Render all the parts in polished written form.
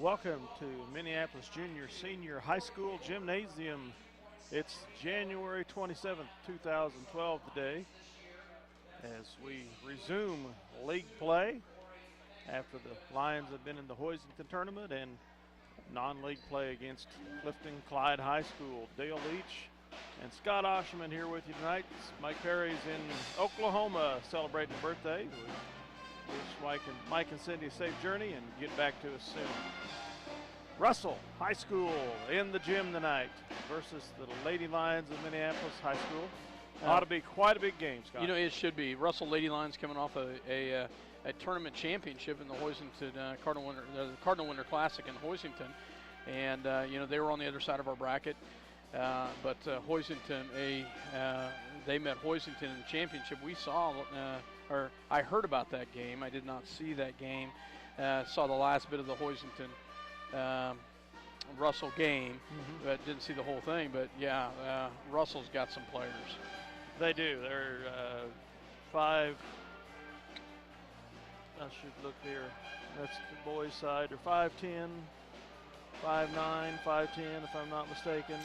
Welcome to Minneapolis Junior Senior High School Gymnasium. It's January 27th, 2012 today as we resume league play after the Lions have been in the Hoisington tournament and non-league play against Clifton Clyde High School. Dale Leach and Scott Osherman here with you tonight. Mike Perry's in Oklahoma celebrating his birthday. We wish Mike and Cindy a safe journey and get back to us soon. Russell High School in the gym tonight versus the Lady Lions of Minneapolis High School. Ought to be quite a big game, Scott. You know, it should be. Russell Lady Lions coming off a tournament championship in the Hoisington Cardinal Winter Classic in Hoisington, and they were on the other side of our bracket. But Hoisington, they met Hoisington in the championship. We saw, or I heard about that game. I did not see that game. Saw the last bit of the Hoisington Russell game, but didn't see the whole thing. But yeah, Russell's got some players. They do. They're five. I should look here. That's the boys' side. They're 5'10", 5'9", 5'10", if I'm not mistaken.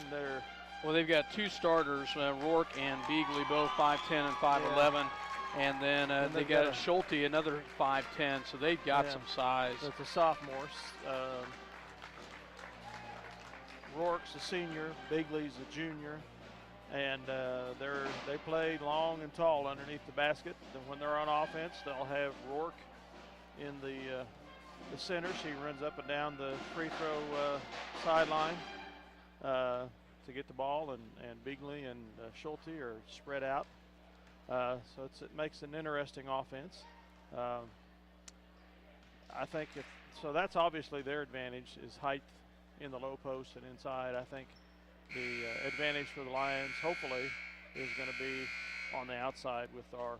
They've got two starters, Rourke and Beagley, both 5'10" and 5'11", yeah. And then they got Schulte, another 5'10", so they've got some size. That's the sophomores. Rourke's a senior, Beagley's a junior, and they play long and tall underneath the basket. And when they're on offense, they'll have Rourke in the center. She runs up and down the free throw sideline to get the ball, and Beagley and Schulte are spread out. So it makes an interesting offense. I think so that's obviously their advantage is height in the low post and inside. I think the advantage for the Lions, hopefully, is going to be on the outside with our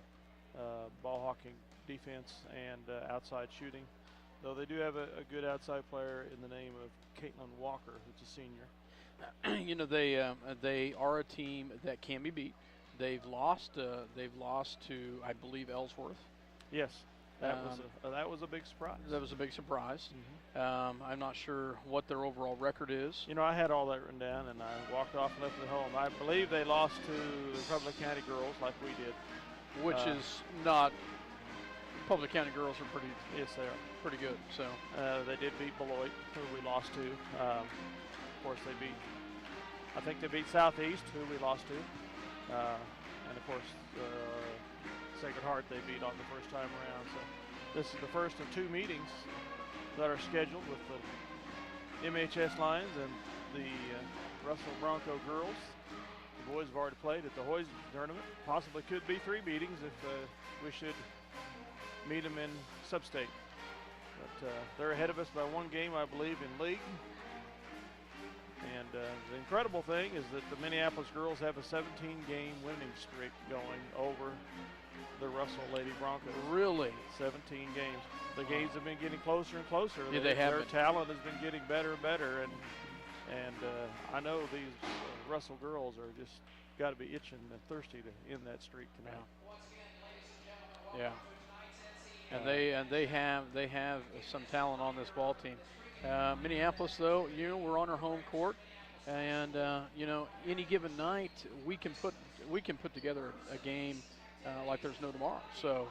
ball hawking defense and outside shooting. Though they do have a good outside player in the name of Caitlin Walker, who's a senior. They are a team that can be beat. They've lost to, I believe, Ellsworth. Yes. That was a big surprise. That was a big surprise. I'm not sure what their overall record is. You know, I had all that written down, and I walked off and left it home. I believe they lost to the Public County girls like we did. Which is not – Public County girls are pretty – Yes, they are. Pretty good. So they did beat Beloit, who we lost to. Of course, I think they beat Southeast, who we lost to. And, of course, Sacred Heart they beat on the first time around. So this is the first of two meetings that are scheduled with the MHS Lions and the Russell Bronco girls. The boys have already played at the Hoisington tournament. Possibly could be three meetings if we should meet them in Sub-State. But they're ahead of us by one game, I believe, in league. And the incredible thing is that the Minneapolis girls have a 17-game winning streak going over the Russell Lady Broncos. Really? 17 games. The games have been getting closer and closer. Yeah, their talent has been getting better and better. And I know these Russell girls are just got to be itching and thirsty to end that streak tonight. Yeah. And they have some talent on this ball team. Minneapolis, though, we're on our home court, and any given night we can put together a game like there's no tomorrow. So,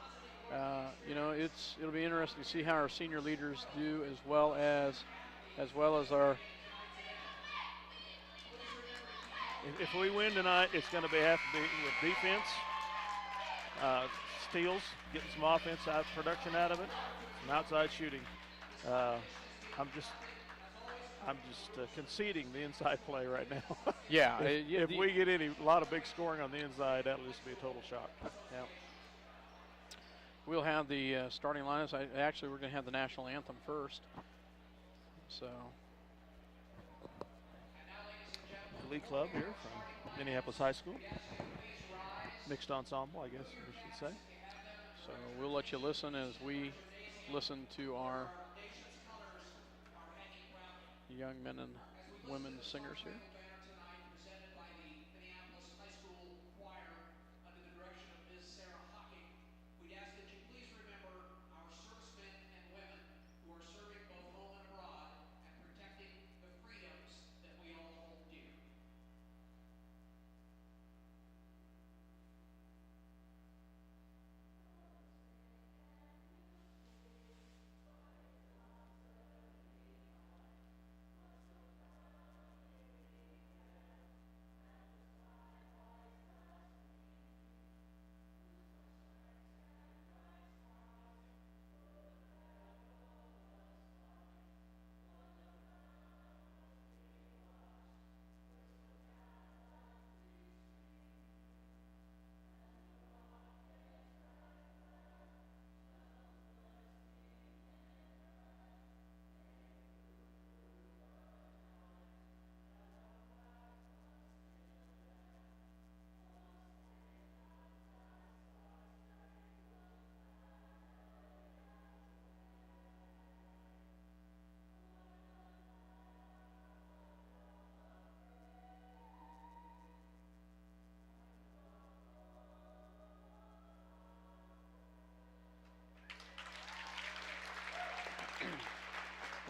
it'll be interesting to see how our senior leaders do, as well as our. If we win tonight, it's going to have to be with defense, steals, getting some offense production out of it, some outside shooting. I'm just conceding the inside play right now. Yeah. if we get a lot of big scoring on the inside, that'll just be a total shock. Yeah. We'll have the starting lineups. Actually, we're going to have the national anthem first. So. Glee Club here from Minneapolis High School. Mixed ensemble, I guess we should say. So we'll let you listen as we listen to our young men and women singers here.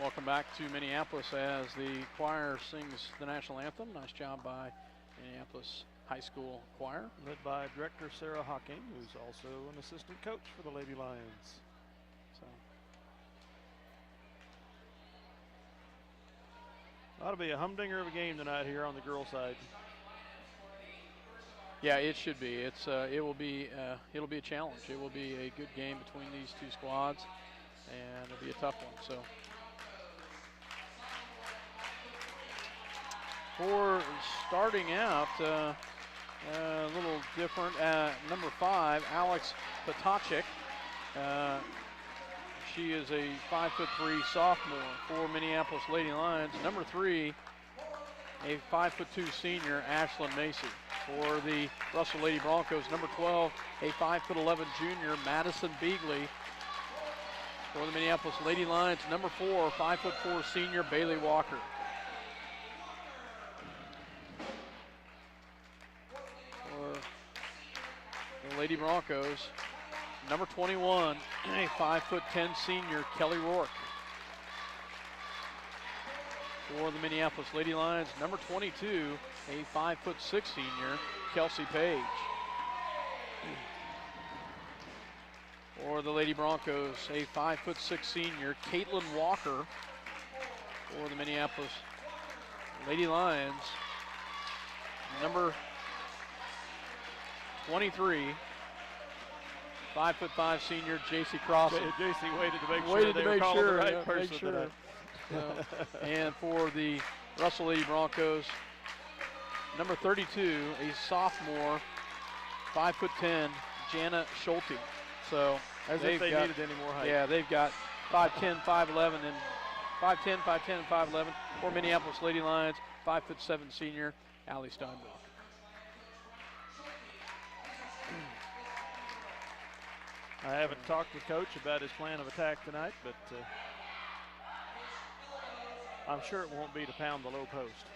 Welcome back to Minneapolis as the choir sings the national anthem. Nice job by Minneapolis High School Choir. Led by Director Sarah Hocking, who's also an assistant coach for the Lady Lions. So ought to be a humdinger of a game tonight here on the girls' side. yeah, it should be. It'll be a challenge. It will be a good game between these two squads, and it'll be a tough one. So for starting out, a little different. Number 5, Alex Potacek. She is a 5'3" sophomore for Minneapolis Lady Lions. Number 3, a 5'2" senior, Ashlyn Macy. For the Russell Lady Broncos, number 12, a 5'11" junior, Madison Beagley. For the Minneapolis Lady Lions, number 4, 5'4" senior, Bailey Walker. For the Lady Broncos, number 21, a 5'10" senior, Kelly Rourke. For the Minneapolis Lady Lions, number 22, a 5'6" senior, Kelsey Page. For the Lady Broncos, a 5'6" senior, Caitlin Walker. For the Minneapolis Lady Lions, number 23, 5'5" senior, JC Crossan. JC waited to make sure they were calling the right person tonight. And for the Russell Lady Broncos, number 32, a sophomore, 5'10", Jana Schulte. So as if they needed any more height. Yeah, they've got 5'10", 5'11", and 5'10", 5'10", and 5'11". For Minneapolis Lady Lions, 5'7" senior, Allie Steinbrook. I haven't talked to Coach about his plan of attack tonight, but I'm sure it won't be to pound the low post.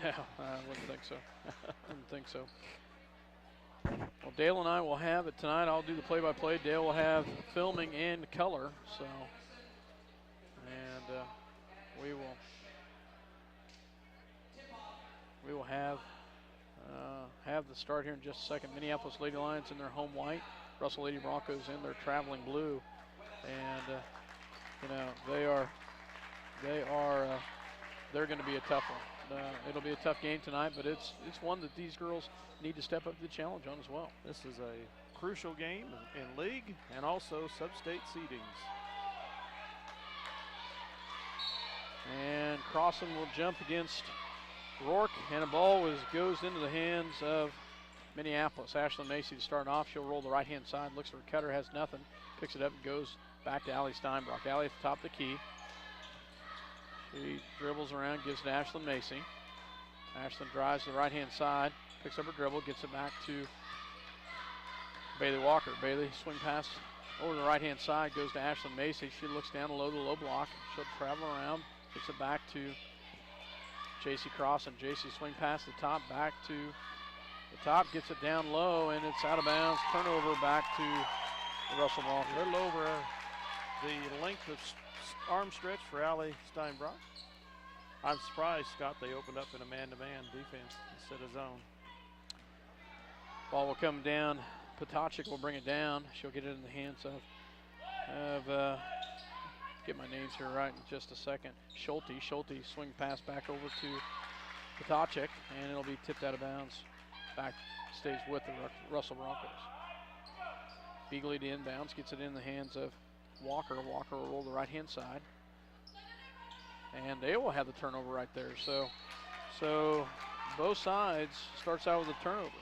No, I wouldn't think so. Wouldn't think so. Well, Dale and I will have it tonight. I'll do the play-by-play. Dale will have filming and color. So, and we will have the start here in just a second. Minneapolis Lady Lions in their home white. Russell Lady Broncos in their traveling blue, and they're going to be a tough one. It'll be a tough game tonight, but it's one that these girls need to step up to the challenge on as well. This is a crucial game in league and also sub-state seedings. And Crossan will jump against Rourke, and the ball goes into the hands of Minneapolis. Ashlyn Macy to start off. She'll roll the right-hand side, looks for a cutter, has nothing, picks it up and goes back to Allie Steinbrock. Allie at the top of the key. She dribbles around, gives it to Ashlyn Macy. Ashlyn drives to the right-hand side, picks up her dribble, gets it back to Bailey Walker. Bailey swing pass over the right-hand side, goes to Ashlyn Macy. She looks down low to the low block. She'll travel around, gets it back to JC Crossan. JC swing pass to the top, back to the top, gets it down low, and it's out of bounds. Turnover back to the Russell Broncos. A little over the length of arm stretch for Allie Steinbrock. I'm surprised, Scott, they opened up in a man-to-man defense instead of zone. Ball will come down. Potacek will bring it down. She'll get it in the hands of get my names here right in just a second. Schulte swing pass back over to Potacek, and it'll be tipped out of bounds. Back stays with the Russell Broncos. Beagley to inbounds, gets it in the hands of Walker. Walker will roll the right-hand side. And they will have the turnover right there. So both sides starts out with a turnover.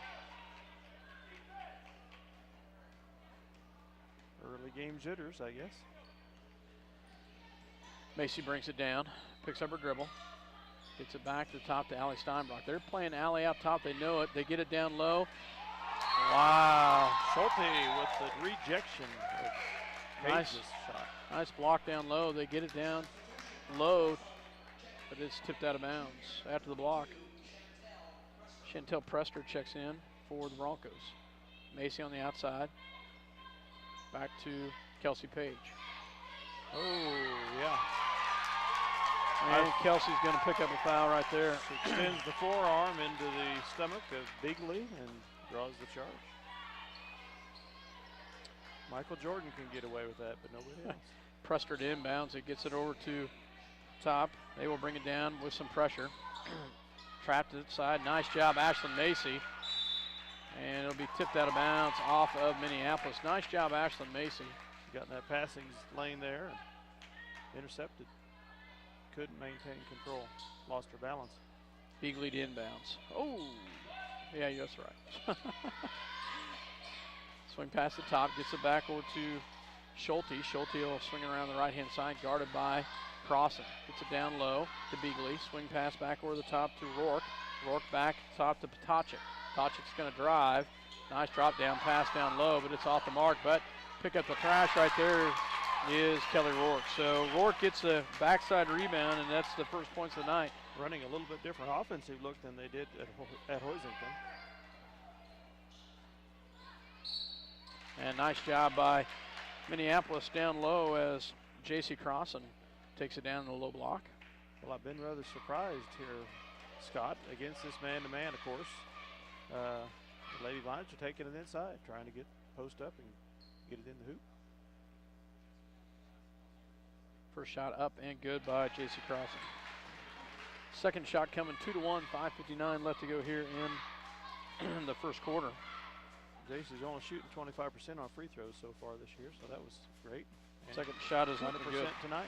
Early game jitters, I guess. Macy brings it down, picks up her dribble. Gets it back to the top to Allie Steinbrock. They're playing Allie out top. They know it. They get it down low. Wow. Schulte with the rejection of Page's shot. Nice block down low. They get it down low, but it's tipped out of bounds after the block. Chantel Prester checks in for the Broncos. Macy on the outside. Back to Kelsey Page. Oh, yeah. And Kelsey's going to pick up a foul right there. She extends the forearm into the stomach of Bigley and draws the charge. Michael Jordan can get away with that, but nobody else. Pressed her to inbounds. It gets it over to top. They will bring it down with some pressure. Trapped it side. Nice job, Ashlyn Macy. And it'll be tipped out of bounds off of Minneapolis. Nice job, Ashlyn Macy. She got in that passing lane there and intercepted. Couldn't maintain control. Lost her balance. Bigley to inbounds. Oh, yeah, that's right. Swing past the top, gets it back over to Schulte. Schulte will swing around the right-hand side, guarded by Crossan. Gets it down low to Bigley. Swing pass back over the top to Rourke. Rourke back top to Potacek. Potacek's going to drive. Nice drop down pass down low, but it's off the mark. But pick up the trash right there is Kelly Rourke. So Rourke gets a backside rebound, and that's the first points of the night. Running a little bit different offensive look than they did at Hoisington. And nice job by Minneapolis down low as J.C. Crossan takes it down in the low block. Well, I've been rather surprised here, Scott, against this man-to-man, of course. The Lady Lions are taking it inside, trying to get post up and get it in the hoop. First shot up and good by J.C. Crossan. Second shot coming 2-1, 5:59 left to go here in the first quarter. J.C.'s only shooting 25% on free throws so far this year, so that was great. And second shot is 100% good tonight.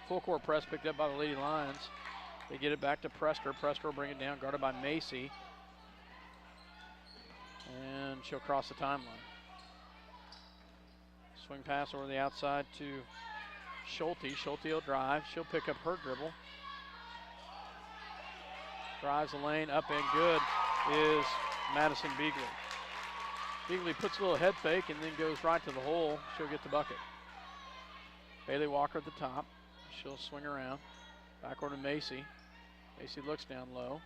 Full court press picked up by the Lady Lions. They get it back to Prester. Prester will bring it down, guarded by Macy. And she'll cross the timeline. Swing pass over the outside to Schulte. Schulte will drive. She'll pick up her dribble. Drives the lane up and good is Madison Bigley. Bigley puts a little head fake and then goes right to the hole. She'll get the bucket. Bailey Walker at the top. She'll swing around. Back over to Macy. Macy looks down low.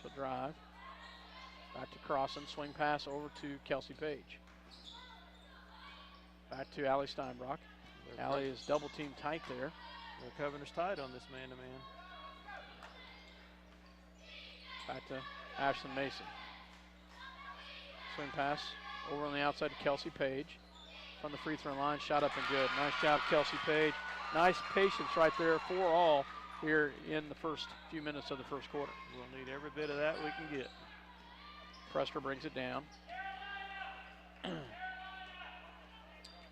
She'll drive. Back to Crossan. Swing pass over to Kelsey Page. Back to Allie Steinbrock. Allie is double team tight there. The Covenant's tight on this man-to-man. Back to Ashlyn Macy. Swing pass over on the outside to Kelsey Page. From the free throw line, shot up and good. Nice job, Kelsey Page. Nice patience right there for all here in the first few minutes of the first quarter. We'll need every bit of that we can get. Prester brings it down.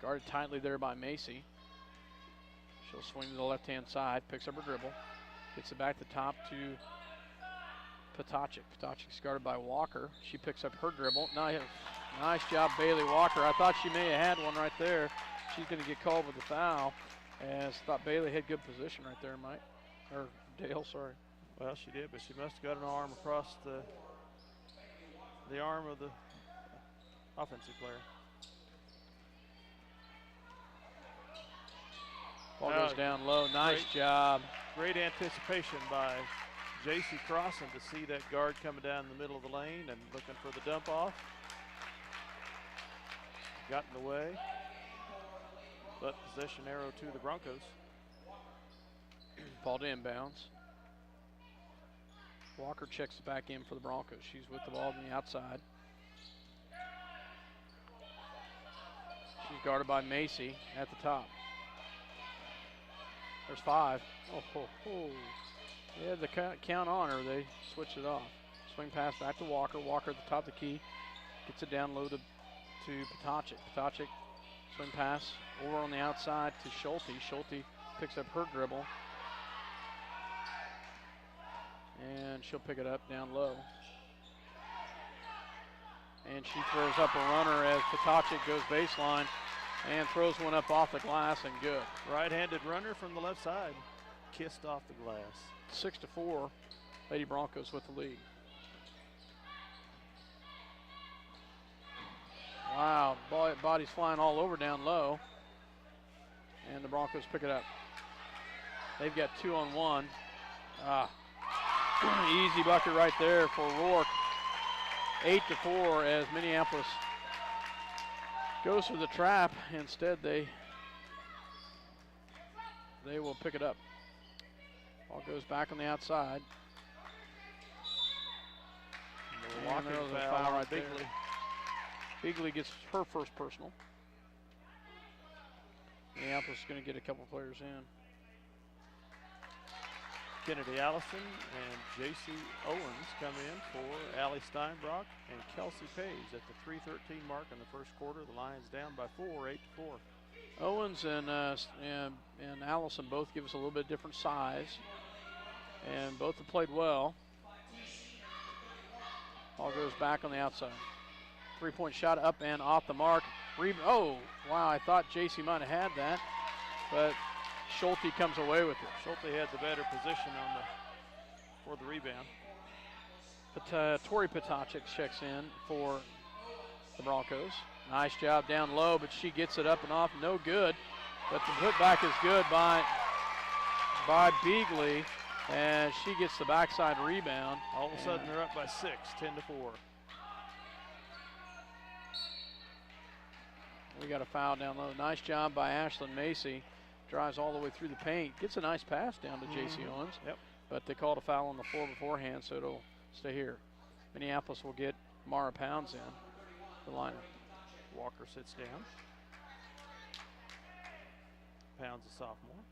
Guarded tightly there by Macy. She'll swing to the left-hand side, picks up her dribble, gets it back to the top to Potacek. Potacek's guarded by Walker. She picks up her dribble. Nice job, Bailey Walker. I thought she may have had one right there. She's going to get called with a foul. As I thought Bailey had good position right there, Mike. Or Dale, sorry. Well, she did, but she must have got an arm across the arm of the offensive player. Ball goes down low. Nice job. Great anticipation by J.C. Crossan to see that guard coming down in the middle of the lane and looking for the dump off. Got in the way, but possession arrow to the Broncos. Ball to inbounds. Walker checks it back in for the Broncos. She's with the ball on the outside. She's guarded by Macy at the top. There's 5. Yeah, the count on her. They switched it off. Swing pass back to Walker. Walker at the top of the key. Gets it down low to Potacek. Potacek swing pass over on the outside to Schulte. Schulte picks up her dribble. And she'll pick it up down low. And she throws up a runner as Potacek goes baseline and throws one up off the glass and good. Right-handed runner from the left side. Kissed off the glass. 6-4, Lady Broncos with the lead. Wow, body's flying all over down low. And the Broncos pick it up. They've got 2-on-1. Easy bucket right there for Rourke. 8-4 as Minneapolis goes for the trap. Instead, they they will pick it up. Ball goes back on the outside. Walking there was a foul foul on right there. Bigley. Bigley gets her first personal. Minneapolis is going to get a couple players in. Kennedy Allison and J.C. Owens come in for Allie Steinbrock and Kelsey Page at the 3:13 mark in the first quarter. The Lions down by 4, 8-4. Owens and Allison both give us a little bit different size, and both have played well. Ball goes back on the outside. 3-point shot up and off the mark. Oh, wow, I thought J.C. might have had that, but Schulte comes away with it. Schulte had the better position for the rebound. But Tori Potacek checks in for the Broncos. Nice job down low, but she gets it up and off, no good. But the putback is good by Bigley, and she gets the backside rebound. All of a sudden they're up by 6, 10-4. We got a foul down low. Nice job by Ashlyn Macy. Drives all the way through the paint. Gets a nice pass down to J.C. Owens. Yep. But they called a foul on the floor beforehand, so it'll stay here. Minneapolis will get Mara Pounds in the lineup. Walker sits down. Pounds a sophomore.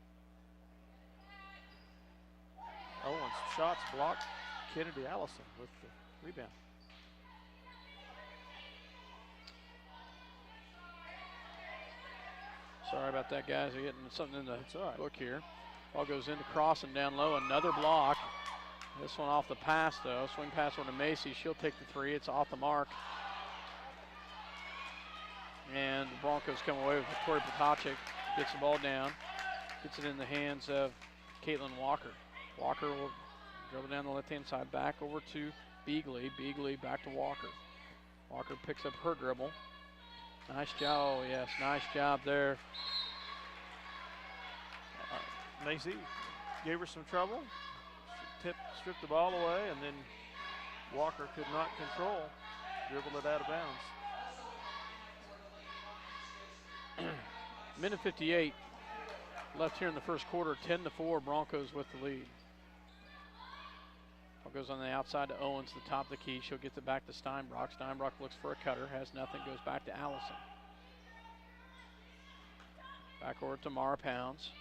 Owens shots blocked. Kennedy Allison with the rebound. Sorry about that, guys. We're getting something in the book here. Ball goes into crossing down low. Another block. This one off the pass, though. Swing pass over to Macy. She'll take the three. It's off the mark. And the Broncos come away with Victoria Potacek. Gets the ball down. Gets it in the hands of Caitlin Walker. Walker will dribble down the left-hand side. Back over to Bigley. Bigley back to Walker. Walker picks up her dribble. Nice job. Oh, yes. Nice job there. Macy gave her some trouble. She stripped the ball away, and then Walker could not control. Dribbled it out of bounds. Minute 58 left here in the first quarter. 10-4, Broncos with the lead. Ball goes on the outside to Owens, the top of the key. She'll get it back to Steinbrock. Steinbrock looks for a cutter, has nothing, goes back to Allison. Back over to Mara Pounds.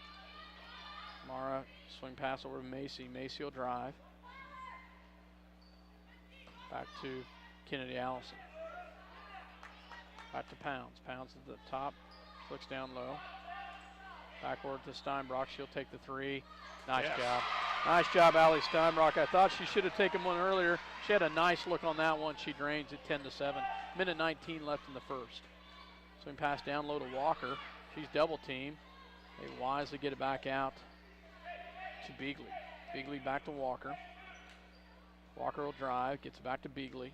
Mara, swing pass over to Macy. Macy will drive. Back to Kennedy Allison. Back to Pounds. Pounds at the top, flicks down low. Backward to Steinbrock. She'll take the three. Nice job. Nice job, Allie Steinbrock. I thought she should have taken one earlier. She had a nice look on that one. She drains it 10-7. Minute 19 left in the first. Swing pass down low to Walker. She's double teamed. They wisely get it back out to Bigley. Bigley back to Walker. Walker will drive, gets it back to Bigley.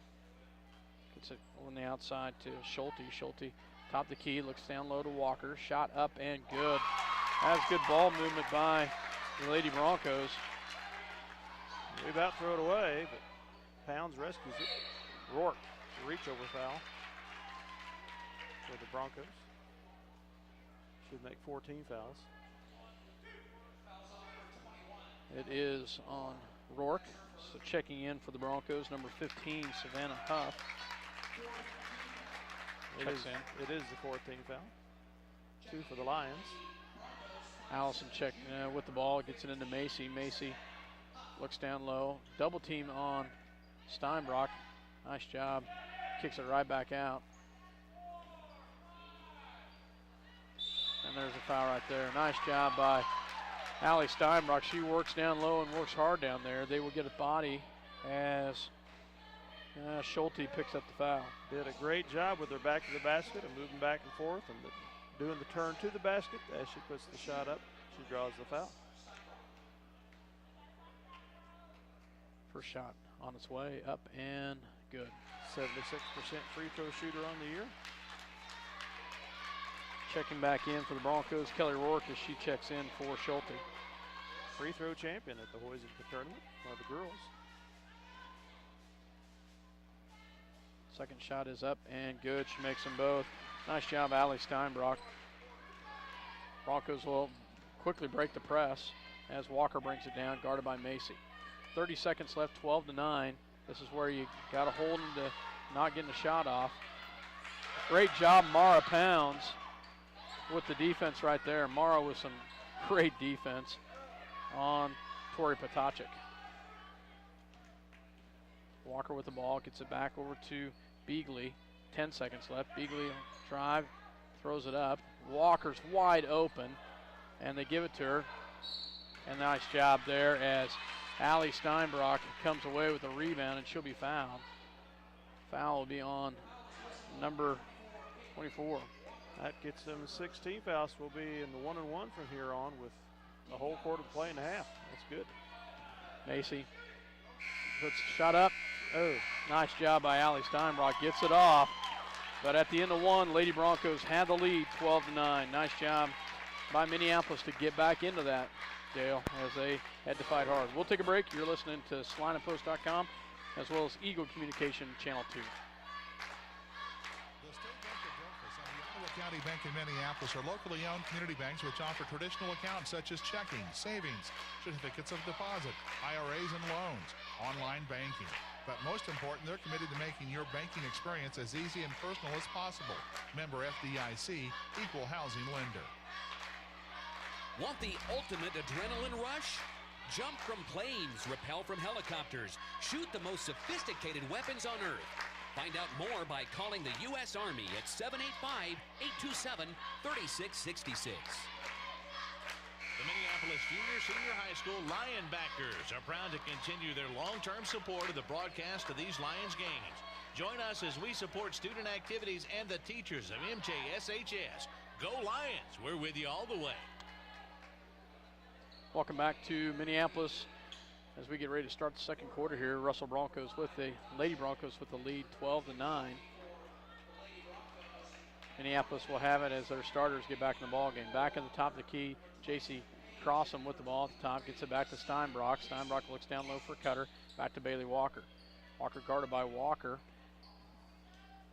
Gets it on the outside to Schulte. Schulte, top of the key, looks down low to Walker. Shot up and good. That's good ball movement by the Lady Broncos. We about throw it away, but Pounds rescues it. Rourke, reach over foul for the Broncos. Should make 14 fouls. It is on Rourke. So checking in for the Broncos, number 15, Savannah Huff. It is the 14th foul. 2 for the Lions. Allison checked with the ball, gets it into Macy. Macy looks down low. Double team on Steinbrock. Nice job. Kicks it right back out. And there's a foul right there. Nice job by Allie Steinbrock. She works down low and works hard down there. They will get a body as Schulte picks up the foul. Did a great job with her back to the basket and moving back and forth and doing the turn to the basket. As she puts the shot up, she draws the foul. First shot on its way, up and good. 76% free throw shooter on the year. Checking back in for the Broncos, Kelly Rourke, as she checks in for Schulte. Free throw champion at the Hoyzika tournament by the girls. Second shot is up and good. She makes them both. Nice job, Allie Steinbrock. Broncos will quickly break the press as Walker brings it down, guarded by Macy. 30 seconds left, 12-9. This is where you got to hold them to not getting a shot off. Great job, Mara Pounds, with the defense right there. Mara with some great defense on Tori Potacek. Walker with the ball, gets it back over to Beagley. 10 seconds left. Beagley drive, throws it up. Walker's wide open, and they give it to her. And nice job there as Allie Steinbrock comes away with a rebound, and she'll be fouled. Foul will be on number 24. That gets them 16 fouls. Will be in the 1-1 from here on with a whole quarter play and a half. That's good. Macy puts the shot up. Oh, nice job by Allie Steinbrock. Gets it off. But at the end of one, Lady Broncos had the lead, 12-9. Nice job by Minneapolis to get back into that, Dale, as they had to fight hard. We'll take a break. You're listening to SalinaPost.com as well as Eagle Communication Channel 2. County Bank in Minneapolis are locally owned community banks which offer traditional accounts such as checking, savings, certificates of deposit, IRAs, and loans, online banking. But most important, they're committed to making your banking experience as easy and personal as possible. Member FDIC, equal housing lender. Want the ultimate adrenaline rush? Jump from planes, rappel from helicopters, shoot the most sophisticated weapons on Earth. Find out more by calling the U.S. Army at 785-827-3666. The Minneapolis Senior High School Lionbackers are proud to continue their long-term support of the broadcast of these Lions games. Join us as we support student activities and the teachers of MJSHS. Go Lions! We're with you all the way. Welcome back to Minneapolis as we get ready to start the second quarter here. Russell Broncos with the Lady Broncos with the lead, 12-9. Minneapolis will have it as their starters get back in the ball game. Back at the top of the key, J.C. Crossham with the ball at the top, gets it back to Steinbrock. Steinbrock looks down low for Cutter, back to Bailey Walker. Walker guarded by Walker.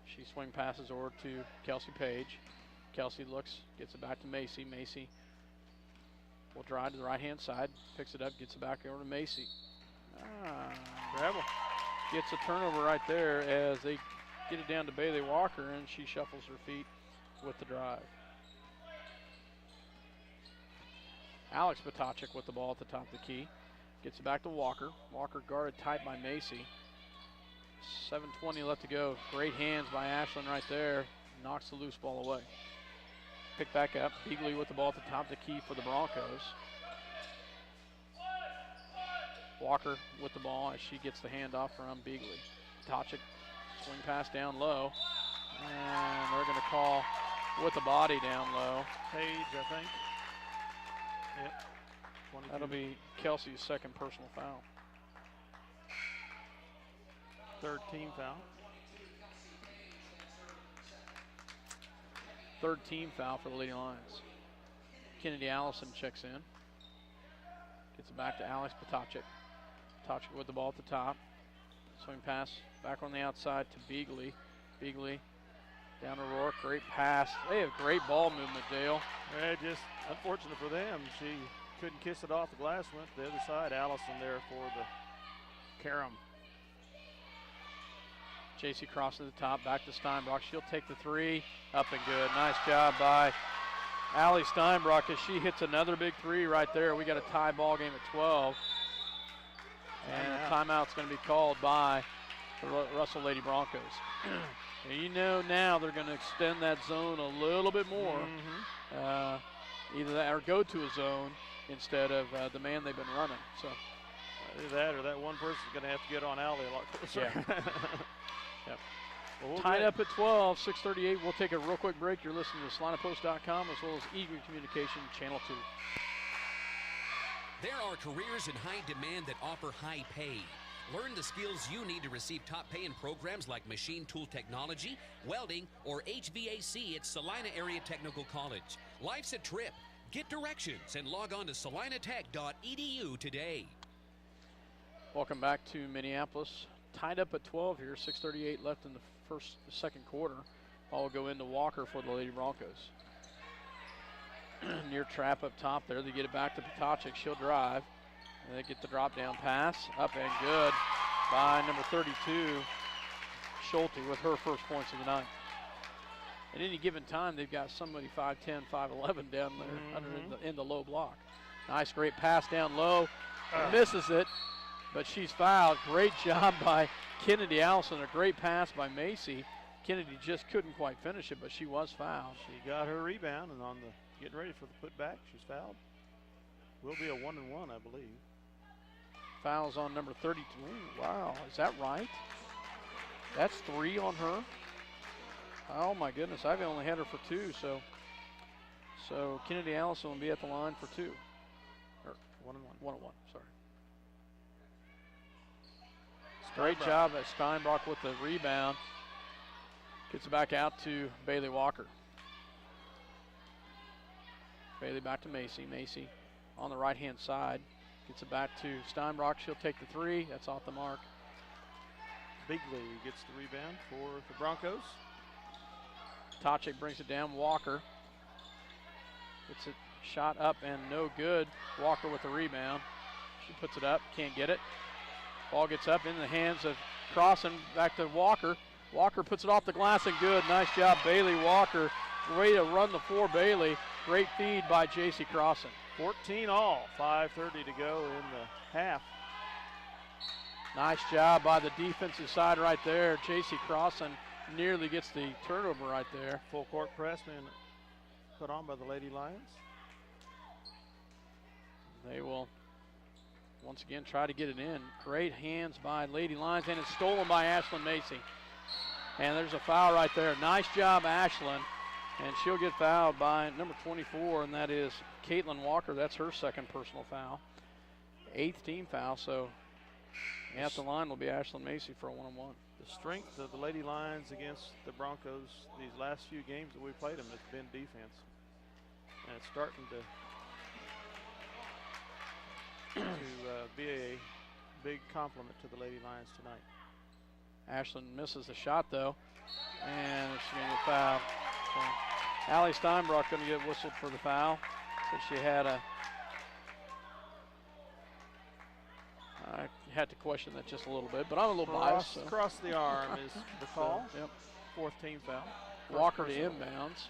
She swing passes over to Kelsey Page. Kelsey looks, gets it back to Macy. Macy will drive to the right-hand side, picks it up, gets it back over to Macy. Gravel. Gets a turnover right there as they get it down to Bailey Walker, and she shuffles her feet with the drive. Alex Potacek with the ball at the top of the key. Gets it back to Walker. Walker guarded tight by Macy. 7:20 left to go. Great hands by Ashlyn right there. Knocks the loose ball away. Pick back up. Beagley with the ball at the top of the key for the Broncos. Walker with the ball as she gets the handoff from Beagley. Potacek swing pass down low. And they're going to call with the body down low. Page, I think. Yep. 22. That'll be Kelsey's second personal foul. Third team foul. Third team foul for the Lady Lions. Kennedy Allison checks in. Gets it back to Alex Potacek. Potacek with the ball at the top. Swing pass back on the outside to Beagley. Beagley down to Rourke. Great pass. They have great ball movement, Dale. Yeah, just unfortunate for them. She couldn't kiss it off the glass. Went to the other side. Allison there for the carom. J.C. Cross at the top, back to Steinbrock. She'll take the three, up and good. Nice job by Allie Steinbrock as she hits another big three right there. We got a tie ball game at 12. And a timeout's going to be called by the Russell Lady Broncos. And you know now they're going to extend that zone a little bit more. Either that or go to a zone instead of the man they've been running. So either that or that one person's going to have to get on Allie a lot closer. Yeah. Yep. Well, Tied up at 12, 6:38. We'll take a real quick break. You're listening to SalinaPost.com as well as Eagle Communication Channel 2. There are careers in high demand that offer high pay. Learn the skills you need to receive top pay in programs like machine tool technology, welding, or HVAC at Salina Area Technical College. Life's a trip. Get directions and log on to salinatech.edu today. Welcome back to Minneapolis. Tied up at 12 here, 6:38 left in the second quarter. Ball will go into Walker for the Lady Broncos. Near trap up top there. They get it back to Potacek. She'll drive. And they get the drop down pass. Up and good by number 32, Schulte, with her first points of the night. At any given time, they've got somebody 5'10", 5'11" down there under in the low block. Nice, great pass down low. Misses it, but she's fouled. Great job by Kennedy Allison. A great pass by Macy. Kennedy just couldn't quite finish it, but she was fouled. She got her rebound, and on the getting ready for the putback, she's fouled. Will be a 1-1, I believe. Fouls on number 32. Ooh, wow, is that right? That's 3 on her. Oh my goodness, I've only had her for 2, so Kennedy Allison will be at the line for 2. Or 1-1, sorry. Great job at Steinbrock with the rebound. Gets it back out to Bailey Walker. Bailey back to Macy. Macy on the right-hand side. Gets it back to Steinbrock. She'll take the 3. That's off the mark. Bigley gets the rebound for the Broncos. Potacek brings it down. Walker gets it shot up and no good. Walker with the rebound. She puts it up. Can't get it. Ball gets up in the hands of Crossan. Back to Walker. Walker puts it off the glass and good. Nice job, Bailey Walker. Way to run the floor, Bailey. Great feed by J.C. Crossan. 14 all, 5:30 to go in the half. Nice job by the defensive side right there. J.C. Crossan nearly gets the turnover right there. Full court press being put on by the Lady Lions. They will once again try to get it in. Great hands by Lady Lions, and it's stolen by Ashlyn Macy. And there's a foul right there. Nice job, Ashlyn. And she'll get fouled by number 24, and that is Caitlin Walker. That's her second personal foul. 8th team foul, so at the line will be Ashlyn Macy for a 1-on-1. The strength of the Lady Lions against the Broncos these last few games that we played them has been defense. And it's starting to be a big compliment to the Lady Lions tonight. Ashlyn misses the shot, though, and she's going to get fouled. So Allie Steinbrock going to get whistled for the foul. So she had I had to question that just a little bit, but I'm a little biased. So. Across the arm is the call. So, yep. 4th team foul. Walker to inbounds.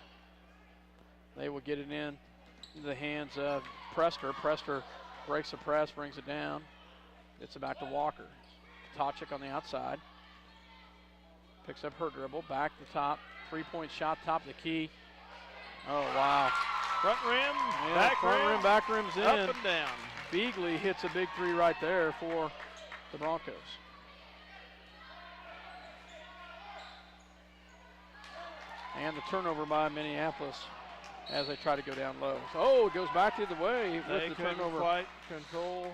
They will get it into the hands of Prester. Prester breaks the press, brings it down. Gets it back to Walker. Potacek on the outside. Picks up her dribble, back to the top. 3-point shot, top of the key. Oh, wow. Front rim, yeah, back front rim, rim, back rim's in. up and down. Beagley hits a big 3 right there for the Broncos. And the turnover by Minneapolis as they try to go down low. Oh, it goes back the other way with They the couldn't turnover. quite control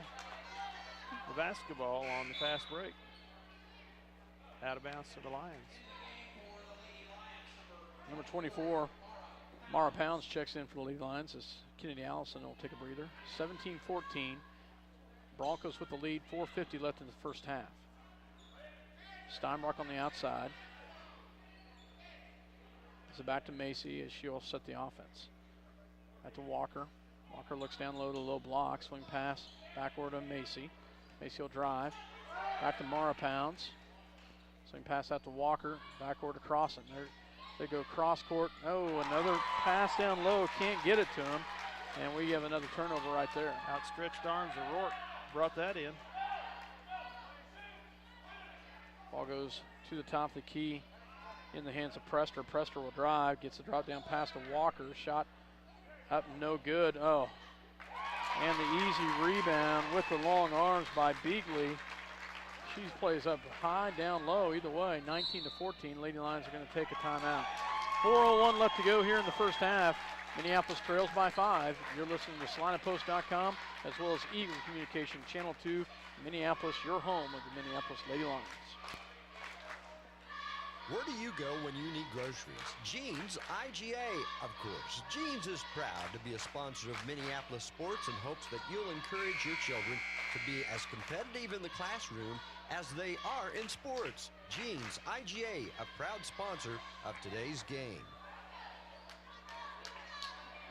the basketball on the fast break. Out of bounds to the Lions. Number 24, Mara Pounds checks in for the lead Lions as Kennedy Allison will take a breather. 17-14. Broncos with the lead, 4:50 left in the first half. Steinbrock on the outside. It's back to Macy as she'll set the offense. Back to Walker. Walker looks down low to low block. Swing pass backward to Macy. Macy will drive. Back to Mara Pounds. Swing pass out to Walker. Backward to Crossan. They go cross court. Oh, another pass down low. Can't get it to him. And we have another turnover right there. Outstretched arms of Rourke brought that in. Ball goes to the top of the key in the hands of Prester. Prester will drive, gets a drop down pass to Walker. Shot up, no good. Oh, and the easy rebound with the long arms by Beagley. She plays up high, down low, either way. 19-14, Lady Lions are going to take a timeout. 4:01 left to go here in the first half. Minneapolis trails by 5. You're listening to SalinaPost.com as well as Eagle Communication Channel 2. Minneapolis, your home of the Minneapolis Lady Lions. Where do you go when you need groceries? Jeans IGA, of course. Jeans is proud to be a sponsor of Minneapolis sports and hopes that you'll encourage your children to be as competitive in the classroom as they are in sports. Jeans IGA, a proud sponsor of today's game.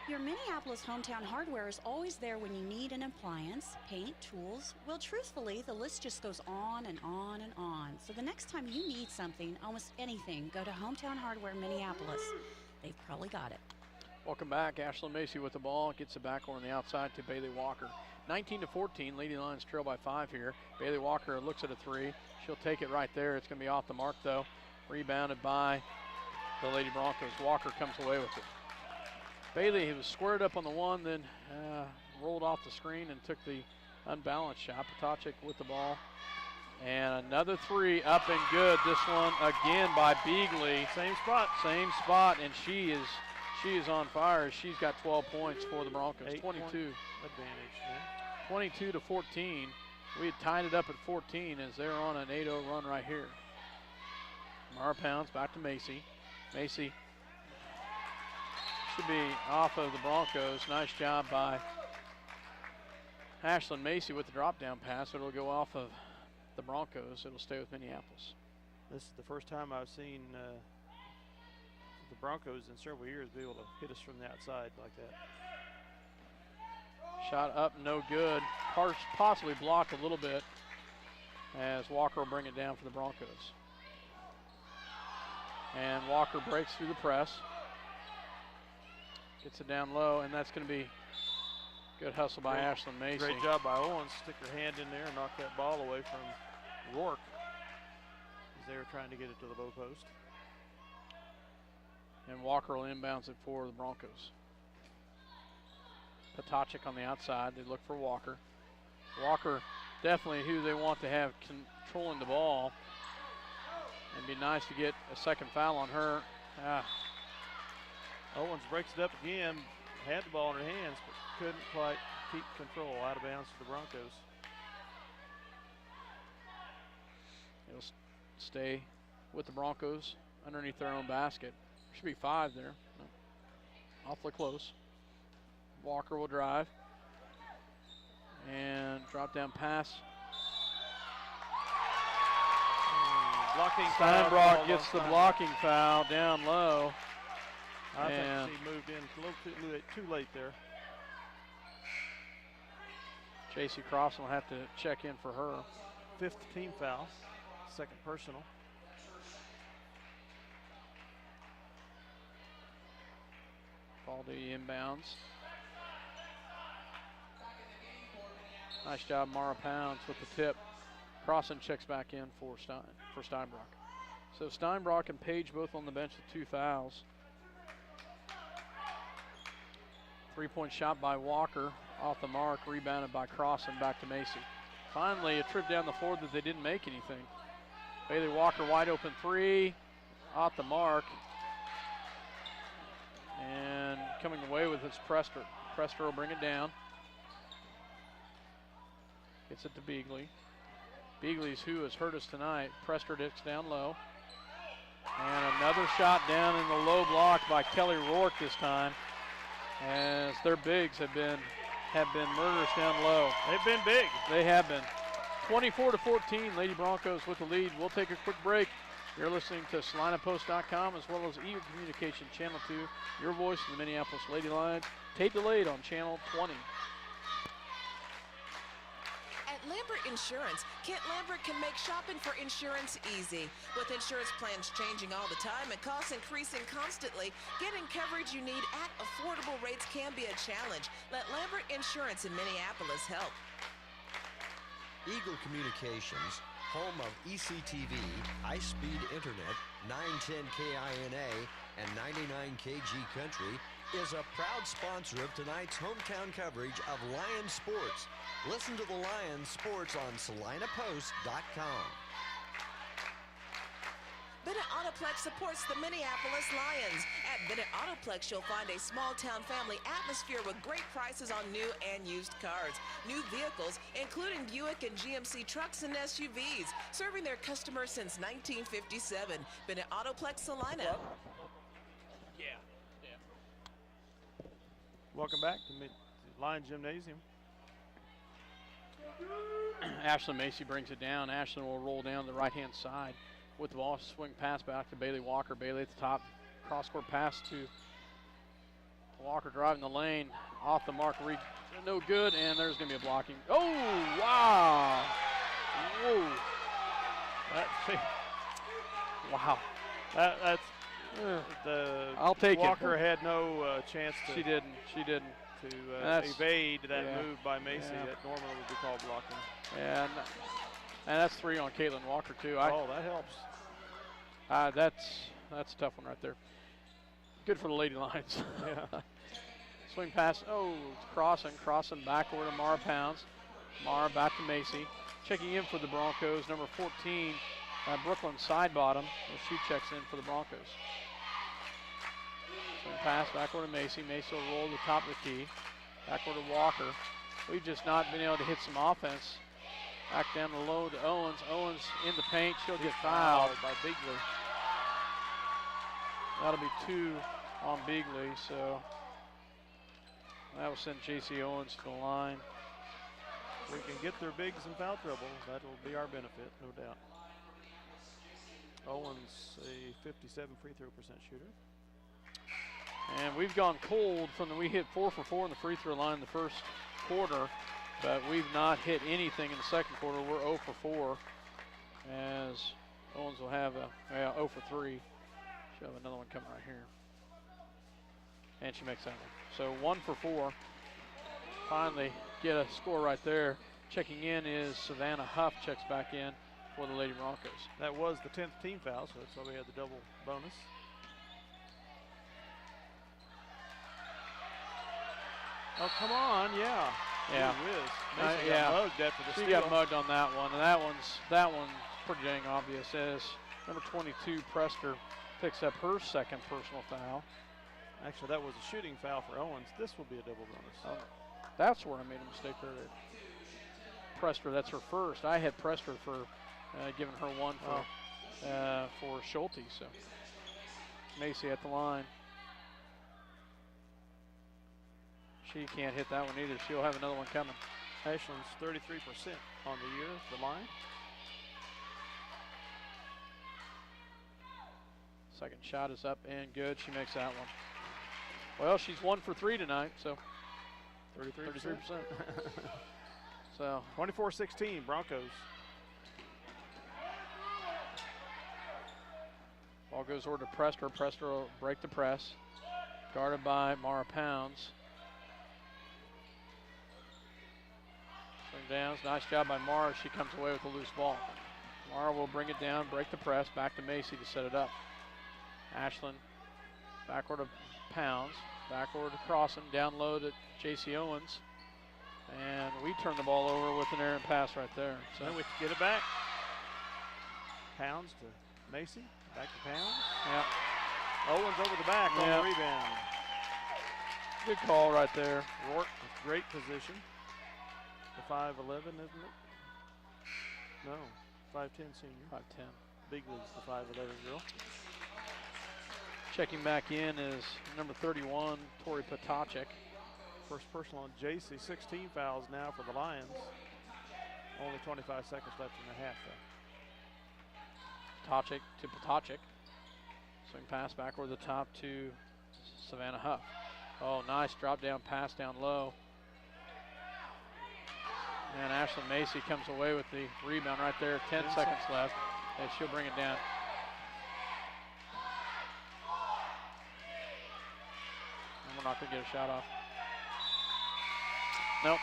Your Minneapolis Hometown Hardware is always there when you need an appliance, paint, tools. Well, truthfully, the list just goes on and on and on. So the next time you need something, almost anything, go to Hometown Hardware Minneapolis. They've probably got it. Welcome back. Ashlyn Macy with the ball. Gets it back on the outside to Bailey Walker. 19-14. Lady Lions trail by 5 here. Bailey Walker looks at a 3. She'll take it right there. It's going to be off the mark, though. Rebounded by the Lady Broncos. Walker comes away with it. Bailey, he was squared up on the 1, then rolled off the screen and took the unbalanced shot. Potacek with the ball. And another 3 up and good. This one again by Beagley. Same spot. Same spot, and she is on fire. She's got 12 points for the Broncos. 22 advantage. Yeah. 22-14. We had tied it up at 14 as they're on an 8-0 run right here. Mara Pounds back to Macy. Macy should be off of the Broncos. Nice job by Ashlyn Macy with the drop down pass. It'll go off of the Broncos. It'll stay with Minneapolis. This is the first time I've seen the Broncos in several years be able to hit us from the outside like that. Shot up, no good. Possibly blocked a little bit as Walker will bring it down for the Broncos. And Walker breaks through the press. Gets it down low, and that's going to be good hustle by Ashlyn Macy. Great job by Owens. Stick her hand in there and knock that ball away from Rourke as they were trying to get it to the low post. And Walker will inbounds it for the Broncos. Potacek on the outside. They look for Walker. Walker definitely who they want to have controlling the ball. And be nice to get a second foul on her. Owens breaks it up again. Had the ball in her hands, but couldn't quite keep control. Out of bounds to the Broncos. It'll stay with the Broncos underneath their own basket. Should be 5 there. No. Awfully close. Walker will drive. And drop down pass. Blocking Steinbrock gets the blocking foul down low. I think she moved in a little too late there. J.C. Crossan will have to check in for her. 5th team foul, 2nd personal. Baldy inbounds. Nice job, Mara Pounds with the tip. Crossan checks back in for Steinbrock. So Steinbrock and Page both on the bench with 2 fouls. 3-point shot by Walker off the mark, rebounded by Crossan back to Macy. Finally, a trip down the floor that they didn't make anything. Bailey Walker wide open 3 off the mark. And coming away with it's Prester. Prester will bring it down. Gets it to Beagley. Beagley's who has hurt us tonight. Prester dicks down low. And another shot down in the low block by Kelly Rourke this time, as their bigs have been murderous down low. They've been big. They have been. 24-14, Lady Broncos with the lead. We'll take a quick break. You're listening to SalinaPost.com as well as EU Communication Channel 2. Your voice of the Minneapolis Lady Lions. Tape delayed on Channel 20. At Lambert Insurance, Kent Lambert can make shopping for insurance easy. With insurance plans changing all the time and costs increasing constantly, getting coverage you need at affordable rates can be a challenge. Let Lambert Insurance in Minneapolis help. Eagle Communications, home of ECTV, high-speed internet, 910 KINA, and 99 KG Country, is a proud sponsor of tonight's hometown coverage of Lions sports. Listen to the Lions sports on SalinaPost.com. Bennett Autoplex supports the Minneapolis Lions. At Bennett Autoplex, you'll find a small-town family atmosphere with great prices on new and used cars. New vehicles, including Buick and GMC trucks and SUVs, serving their customers since 1957. Bennett Autoplex, Salina. Yeah. Welcome back to Lion Gymnasium. Ashlyn Macy brings it down. Ashlyn will roll down the right-hand side with the ball. Swing pass back to Bailey Walker. Bailey at the top. Cross-court pass to Walker driving the lane, off the mark, no good, and there's going to be a blocking. Oh, wow. Whoa. Wow. That's the I'll take Walker it. had no chance to. She didn't. To evade that yeah. move by Macy Yeah. that normally would be called blocking. And that's 3 on Caitlin Walker too. Oh, that helps. That's a tough one right there. Good for the Lady Lions. Yeah. Swing pass. Oh, crossing back over to Mara Pounds. Mara back to Macy. Checking in for the Broncos, number 14, Brooklyn Sidebottom, as she checks in for the Broncos. Swing pass back over to Macy. Macy will roll to the top of the key. Back over to Walker. We've just not been able to hit some offense. Back down the low to Owens. Owens in the paint. She'll get fouled by Bigley. That'll be 2 on Bigley, so that will send J.C. Owens to the line. We can get their bigs in foul trouble. That'll be our benefit, no doubt. Owens, a 57 free throw percent shooter. And we've gone cold we hit 4 for 4 in the free throw line in the first quarter, but we've not hit anything in the second quarter. We're 0 for 4, as Owens will have 0 for 3. She'll have another one coming right here. And she makes that one. So 1 for 4. Finally get a score right there. Checking in is Savannah Huff, checks back in for the Lady Broncos. That was the 10th team foul, so that's why we had the double bonus. Oh, come on, yeah. Yeah. Mason yeah. got mugged after the She steal. got mugged on that one, and that one's pretty dang obvious, as number 22, Prester, picks up her second personal foul. Actually, that was a shooting foul for Owens. This will be a double bonus. Oh, that's where I made a mistake there. Prester, that's her first. I had Prester for giving her one for Schulte. So Macy at the line. She can't hit that one either. She'll have another one coming. Ashland's 33% on the year, the line. Second shot is up and good. She makes that one. Well, she's 1 for 3 tonight, so 33%. So 24-16, Broncos. Ball goes over to Prester. Prester will break the press. Guarded by Mara Pounds. Swing downs. Nice job by Mara. She comes away with a loose ball. Mara will bring it down, break the press, back to Macy to set it up. Ashland backward to Pounds. Backward to Crossan. Down low to J.C. Owens. And we turn the ball over with an errant pass right there. So then we get it back. Pounds to Macy. Back to Pounds. Yeah. Owens over the back on the rebound. Good call right there. Rourke with great position. The 5'11", isn't it? No, 5'10" senior. 5'10". Bigley's the 5'11" girl. Checking back in is number 31, Tori Potacek. First personal on JC. 16 fouls now for the Lions. Only 25 seconds left in the half, though. Potacek to Potacek. Swing pass back over the top to Savannah Huff. Oh, nice drop down pass down low. And Ashland Macy comes away with the rebound right there. 10 seconds left, and she'll bring it down. And we're not going to get a shot off. Nope.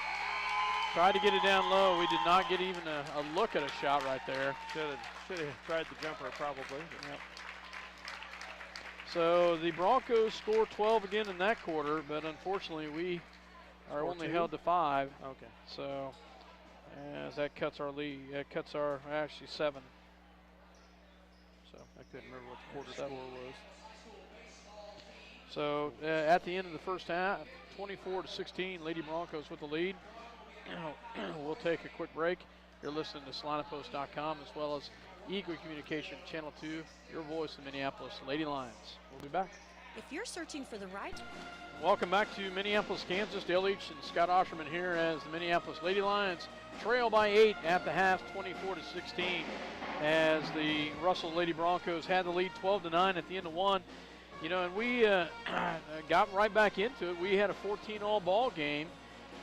Tried to get it down low. We did not get even a look at a shot right there. Should have tried the jumper probably. Yep. So the Broncos score 12 again in that quarter, but unfortunately we are only held to 5. Okay. So as that cuts our lead, it cuts our actually 7. So I couldn't remember what the quarter score was. So at the end of the first half, 24-16, Lady Broncos with the lead. We'll take a quick break. You're listening to SalinaPost.com as well as Eagle Communication Channel 2, your voice in Minneapolis, Lady Lions. We'll be back. If you're searching for the right... Welcome back to Minneapolis, Kansas. Dale Leach and Scott Osherman here as the Minneapolis Lady Lions trail by 8 at the half, 24-16, as the Russell Lady Broncos had the lead 12-9 at the end of 1. You know, and we got right back into it. We had a 14-all ball game,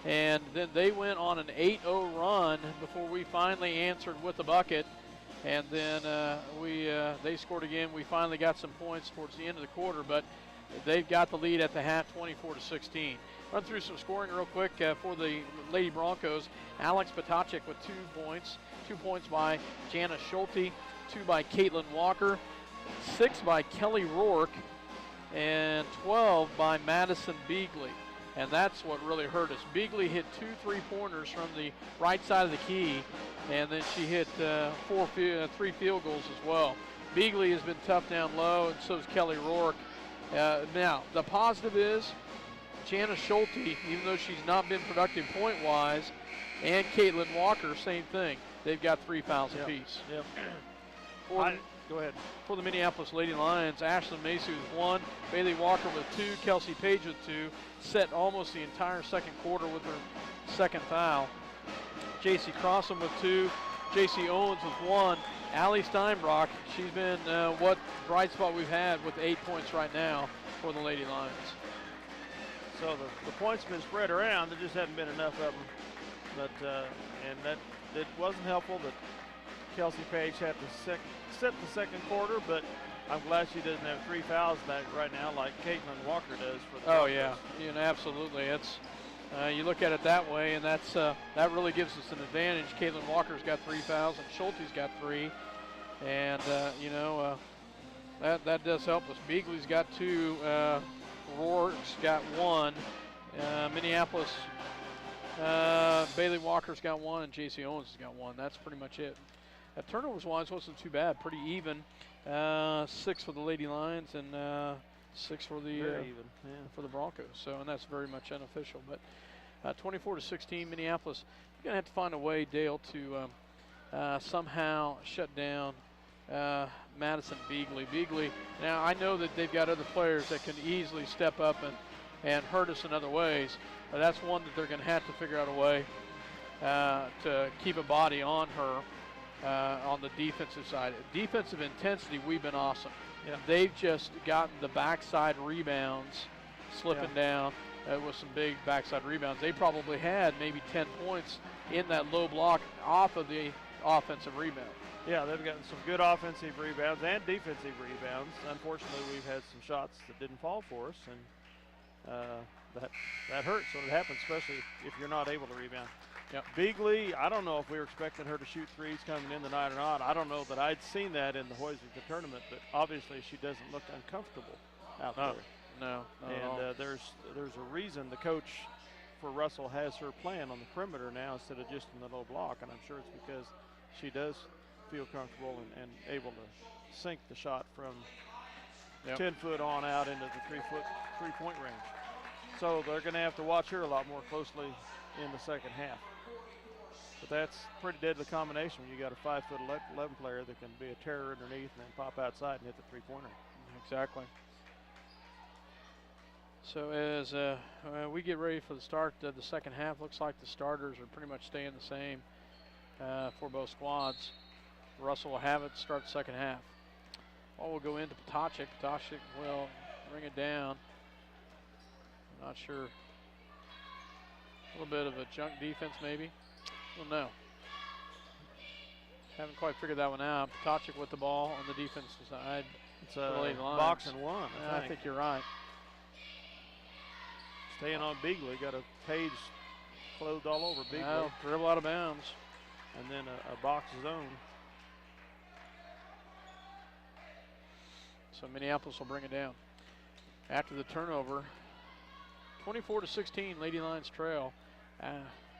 and then they went on an 8-0 run before we finally answered with a bucket. And then they scored again. We finally got some points towards the end of the quarter, but they've got the lead at the half, 24-16. Run through some scoring real quick for the Lady Broncos. Alex Potacek with 2 points. 2 points by Jana Schulte, 2 by Caitlin Walker, 6 by Kelly Rourke, and 12 by Madison Beagley. And that's what really hurt us. Beagley hit 2 3-pointers from the right side of the key, and then she hit 3 field goals as well. Beagley has been tough down low, and so is Kelly Rourke. Now, the positive is Jana Schulte, even though she's not been productive point-wise, and Caitlin Walker, same thing. They've got 3 fouls apiece. Yep. Go ahead. For the Minneapolis Lady Lions, Ashlyn Macy with 1, Bailey Walker with 2, Kelsey Page with 2, set almost the entire second quarter with her second foul. JC Crossan with 2, JC Owens with 1, Allie Steinbrock, she's been what bright spot we've had with 8 points right now for the Lady Lions. So the points have been spread around. There just hadn't been enough of them. But and that it wasn't helpful that Kelsey Page had to set the second quarter, but I'm glad she doesn't have 3 fouls back right now like Caitlin Walker does for the Broncos. Yeah, you know, absolutely. It's you look at it that way, and that really gives us an advantage. Caitlin Walker's got 3 fouls, and Schulte's got 3, and that does help us. Beagley's got 2, Rourke's got 1, Minneapolis. Bailey Walker's got 1, and JC Owens has got 1. That's pretty much it. Turnovers-wise, wasn't too bad. Pretty even. 6 for the Lady Lions and 6 for the for the Broncos. So, and that's very much unofficial. But 24-16, Minneapolis. You're gonna have to find a way, Dale, to somehow shut down Madison Beagley. Beagley. Now I know that they've got other players that can easily step up and hurt us in other ways. But that's one that they're going to have to figure out a way to keep a body on her on the defensive side. Defensive intensity, we've been awesome. Yeah. They've just gotten the backside rebounds, slipping down with some big backside rebounds. They probably had maybe 10 points in that low block off of the offensive rebound. Yeah, they've gotten some good offensive rebounds and defensive rebounds. Unfortunately, we've had some shots that didn't fall for us, and that hurts when it happens, especially if you're not able to rebound. Yep. Beagley, I don't know if we were expecting her to shoot threes coming in tonight or not. I don't know that I'd seen that in the Hoisington tournament, but obviously she doesn't look uncomfortable out there. No, and there's a reason the coach for Russell has her playing on the perimeter now instead of just in the low block, and I'm sure it's because she does feel comfortable and able to sink the shot from 10 foot on out into the 3-point range. So they're going to have to watch her a lot more closely in the second half. But that's a pretty deadly combination when you got a 5'11" player that can be a terror underneath and then pop outside and hit the 3-pointer. Exactly. So as we get ready for the start of the second half, looks like the starters are pretty much staying the same for both squads. Russell will have it start the second half. Ball will go into Potacek. Potacek will bring it down. I'm not sure. A little bit of a junk defense, maybe. I don't know. Haven't quite figured that one out. Potacek with the ball on the defensive side. It's a box and one. I think you're right. Staying on Beagley. Got a Page clothed all over Beagley. Well, dribble out of bounds. And then a box zone. So Minneapolis will bring it down. After the turnover, 24-16, Lady Lions trail.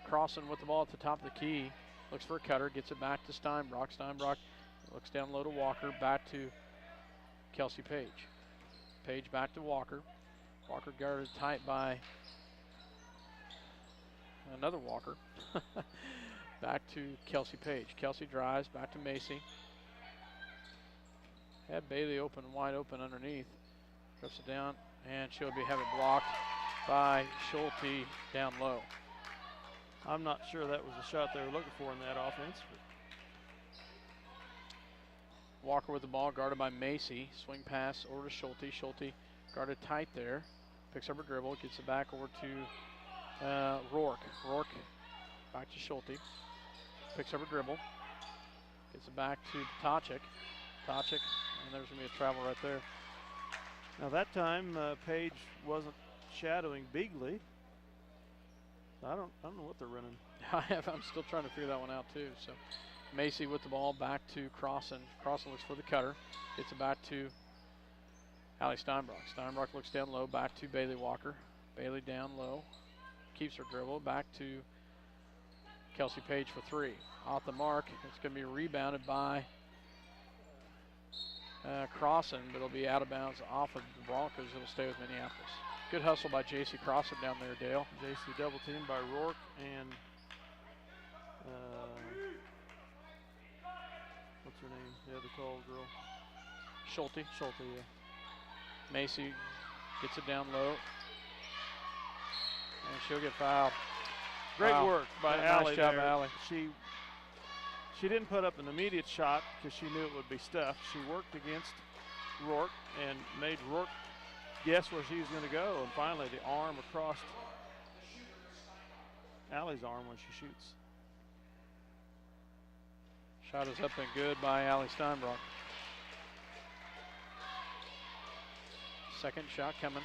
Crossan with the ball at the top of the key. Looks for a cutter, gets it back to Steinbrock. Steinbrock looks down low to Walker, back to Kelsey Page. Page back to Walker. Walker guarded tight by another Walker. Back to Kelsey Page. Kelsey drives, back to Macy. Had Bailey wide open underneath. Drops it down, and she'll have it blocked by Schulte down low. I'm not sure that was the shot they were looking for in that offense. Walker with the ball, guarded by Macy. Swing pass over to Schulte. Schulte Guarded tight there. Picks up her dribble, gets it back over to Rourke. Rourke back to Schulte. Picks up her dribble. Gets it back to Tochik. Tochik, and there's going to be a travel right there. Now that time, Page wasn't shadowing Beagley. I don't know what they're running. I'm still trying to figure that one out too. So Macy with the ball back to Crossan. Crossan looks for the cutter. Gets it back to Allie Steinbrock. Steinbrock looks down low, back to Bailey Walker. Bailey down low, keeps her dribble, back to Kelsey Page for three. Off the mark, it's going to be rebounded by Crossan, but it'll be out of bounds off of the Broncos. It'll stay with Minneapolis. Good hustle by J.C. Crossan down there, Dale. J.C. double teamed by Rourke and what's her name? Yeah, the tall girl. Schulte. Schulte, yeah. Macy gets it down low. And she'll get fouled. Great work by Allie. Nice job, there. Allie. She didn't put up an immediate shot because she knew it would be stuffed. She worked against Rourke and made Rourke guess where she was going to go. And finally, the arm across Allie's arm when she shoots. Shot is up and good by Allie Steinbrock. Second shot coming.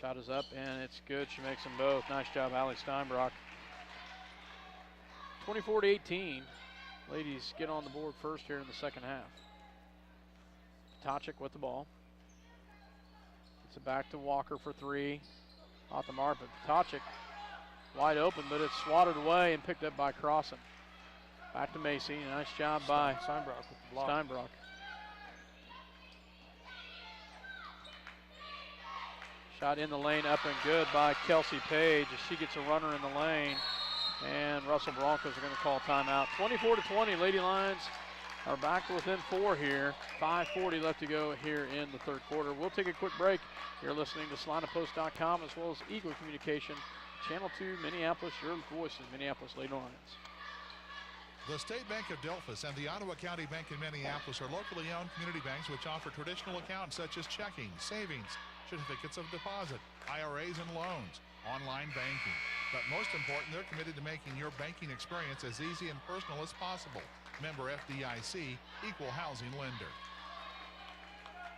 Shot is up and it's good. She makes them both. Nice job, Allie Steinbrock. 24-18. Ladies get on the board first here in the second half. Tochik with the ball. Gets it back to Walker for three. Off the mark, but Tochik wide open, but it's swatted away and picked up by Crossan. Back to Macy. Nice job by Steinbrock with the block. Steinbrock. Shot in the lane, up and good by Kelsey Page as she gets a runner in the lane. And Russell Broncos are going to call timeout. 24-20, Lady Lions are back within four here. 5:40 left to go here in the third quarter. We'll take a quick break. You're listening to SalinaPost.com as well as Eagle Communication, Channel 2, Minneapolis, your voice is Minneapolis Lady Lions. The State Bank of Delphus and the Ottawa County Bank in Minneapolis are locally owned community banks which offer traditional accounts such as checking, savings, certificates of deposit, IRAs, and loans, online banking. But most important, they're committed to making your banking experience as easy and personal as possible. Member FDIC, equal housing lender.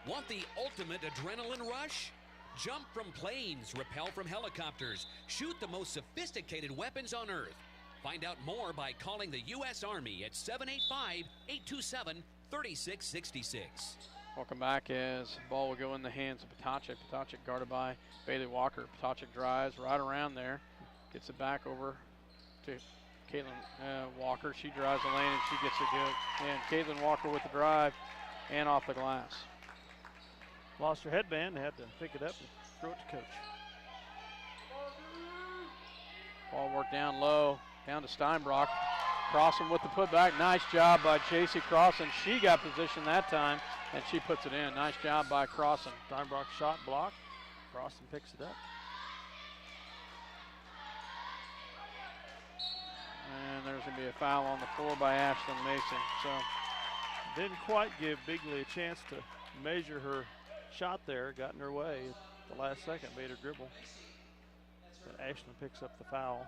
Want the ultimate adrenaline rush? Jump from planes, rappel from helicopters, shoot the most sophisticated weapons on Earth. Find out more by calling the U.S. Army at 785-827-3666. Welcome back as the ball will go in the hands of Potacek. Potacek guarded by Bailey Walker. Potacek drives right around there. Gets it back over to Caitlin Walker. She drives the lane and she gets it good. And Caitlin Walker with the drive and off the glass. Lost her headband, had to pick it up and throw it to coach. Ball worked down low, down to Steinbrock. Crossan with the putback. Nice job by J.C. Crossan. She got position that time, and she puts it in. Nice job by Crossan. Steinbrock shot block. Crossan picks it up. And there's going to be a foul on the floor by Ashlyn Mason. So didn't quite give Bigley a chance to measure her shot there. Got in her way at the last second, made her dribble. But Ashlyn picks up the foul.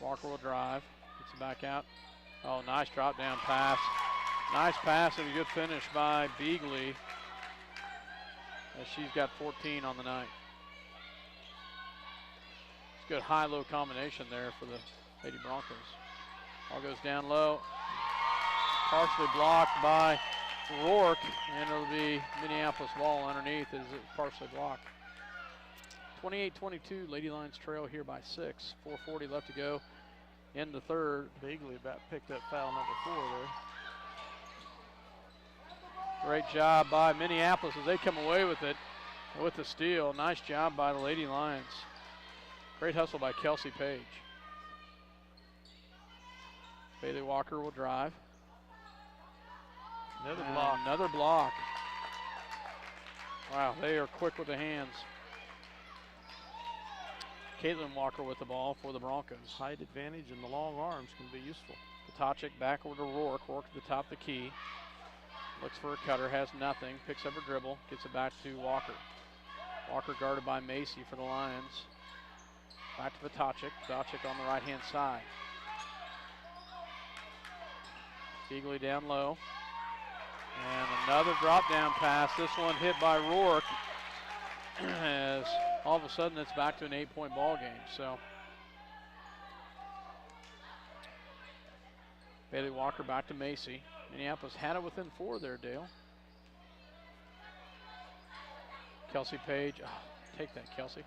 Walker will drive. Gets it back out. Oh, nice drop down pass. Nice pass and a good finish by Beagley. As she's got 14 on the night. It's a good high-low combination there for the Lady Broncos. Ball goes down low. Partially blocked by Rourke, and it'll be Minneapolis ball underneath as it's partially blocked. 28-22, Lady Lions trail here by 6. 4:40 left to go in the third. Bigley about picked up foul number 4 there. Great job by Minneapolis as they come away with it with the steal. Nice job by the Lady Lions. Great hustle by Kelsey Page. Bailey Walker will drive. Another block. Another block. Wow, they are quick with the hands. Caitlin Walker with the ball for the Broncos. Height advantage and the long arms can be useful. Potocnik back over to Rourke. Rourke to the top of the key. Looks for a cutter, has nothing. Picks up her dribble, gets it back to Walker. Walker guarded by Macy for the Lions. Back to Potocnik. Potocnik on the right-hand side. Beagley down low. And another drop-down pass. This one hit by Rourke. As all of a sudden it's back to an 8-point ball game. So Bailey Walker back to Macy. Minneapolis had it within 4 there, Dale. Kelsey Page. Oh, take that, Kelsey.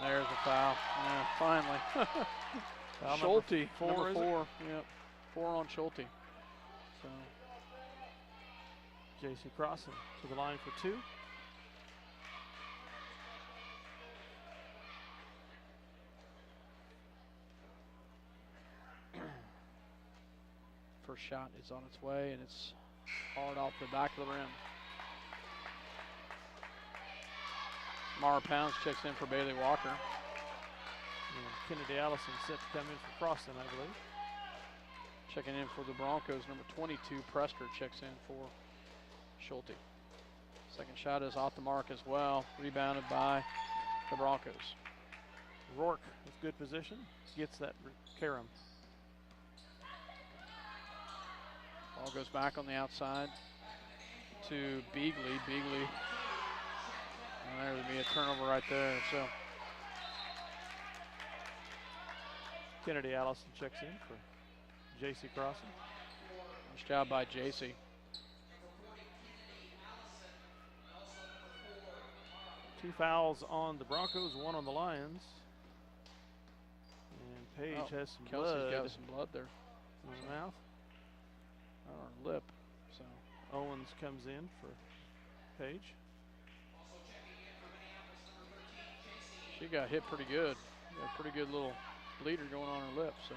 There's a foul. Yeah, finally. Foul Schulte, number 4. Yep, 4 on Schulte. So J.C. Crossan to the line for 2. First shot is on its way, and it's hard off the back of the rim. Mara Pounds checks in for Bailey Walker. And Kennedy Allison set to come in for Crossan, I believe. Checking in for the Broncos, number 22, Prester checks in for Schulte. Second shot is off the mark as well, rebounded by the Broncos. Rourke with good position, gets that carom. Ball goes back on the outside to Beagley. Beagley, and there would be a turnover right there. So Kennedy Allison checks in for J.C. Crossan. nice job by J.C. Two fouls on the Broncos, 1 on the Lions. And Page has some Kelsey's blood got some blood there in his mouth. on her lip. So Owens comes in for Page. she got hit pretty good. Got a pretty good little bleeder going on her lip. So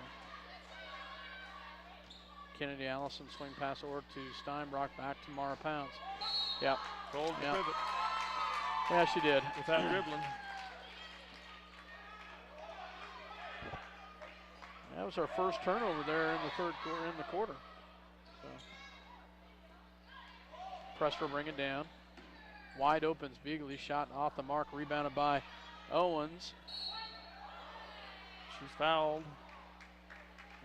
Kennedy Allison swing pass over to Steinbrock, back to Mara Pounds. Yep. Hold the Yep. pivot Yeah, she did. without dribbling. That was our first turnover there in the quarter. So Prester bring it down. Wide opens Beagley, shot off the mark, rebounded by Owens. She's fouled.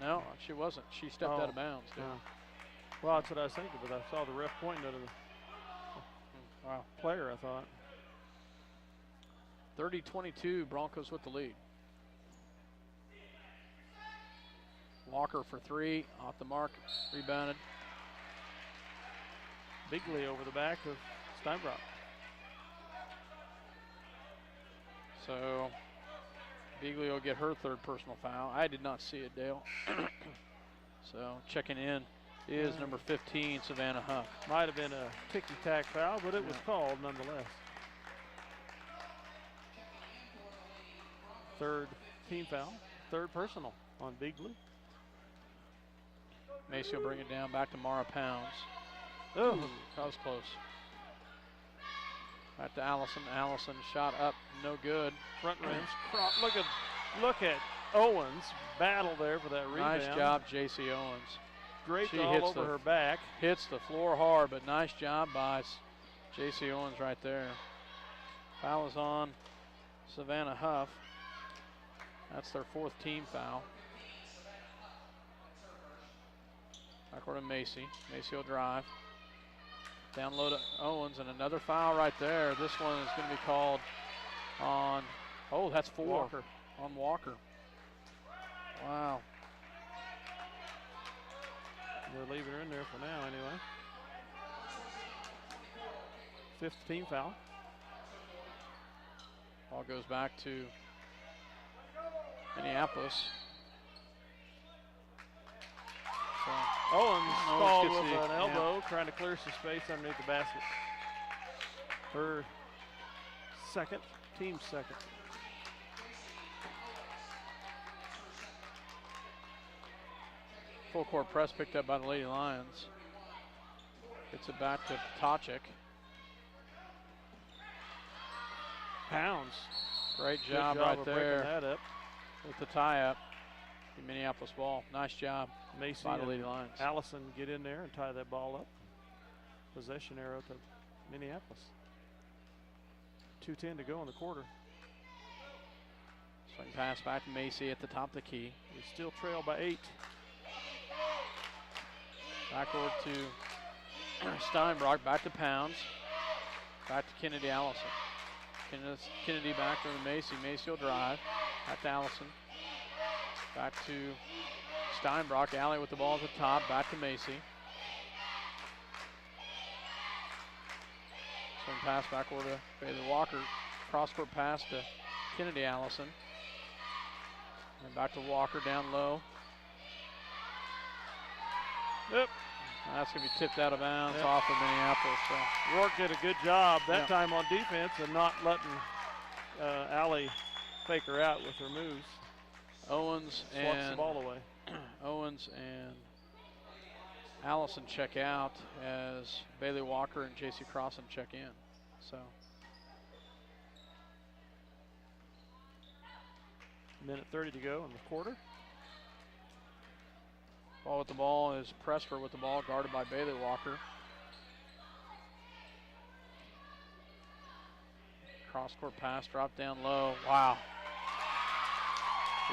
No, she wasn't. She stepped out of bounds. Dude. Well, that's what I was thinking, but I saw the ref pointing at the Wow. player, I thought. 30-22, Broncos with the lead. Walker for 3, off the mark, rebounded. Bigley over the back of Steinbrock. So Beagley will get her 3rd personal foul. I did not see it, Dale. So checking in is number 15, Savannah Huff. Might have been a ticky-tack foul, but it was called nonetheless. 3rd team foul, 3rd personal on Bigley. Macy will bring it down back to Mara Pounds. Oh, That was close. Back to Allison. Allison shot up, no good. front rims. Look at Owens battle there for that rebound. Nice job, J.C. Owens. Great She all hits over the- her back. Hits the floor hard, but nice job by J.C. Owens right there. Foul is on Savannah Huff. That's their 4th team foul. Backward to Macy. Macy will drive. Down low to Owens, and another foul right there. This one is going to be called on, oh, that's 4. Walker. On Walker. Wow. They're leaving her in there for now anyway. 5th team foul. Ball goes back to Minneapolis. So Owens Owens called gets with the- an elbow, trying to clear some space underneath the basket. Her team second. Full court press picked up by the Lady Lions. Gets it back to Potocnik. Pounds. Great Good job, job right of there breaking that up. with the tie up. Minneapolis ball. Nice job Macy by the and Lady Lions. Allison get in there and tie that ball up. Possession arrow to Minneapolis. 2:10 to go in the quarter. Swing pass back to Macy at the top of the key. We still trail by 8. Backward to Steinbrock, back to Pounds. Back to Kennedy Allison. Kennedy back to Macy. Macy will drive. Back to Allison. Back to Steinbrock. Alley with the ball at the top. Back to Macy. Swing pass backward to Bailey Walker. Cross-court pass to Kennedy Allison. And back to Walker down low. Yep. That's going to be tipped out of bounds off of Minneapolis. So. Rourke did a good job that time on defense and not letting Allie fake her out with her moves. Owens Swats and the ball away. Owens and Allison check out as Bailey Walker and J.C. Crossan check in. So. Minute 30 to go in the quarter. Ball with the ball is Presper with the ball, guarded by Bailey Walker. Cross-court pass, drop down low. Wow.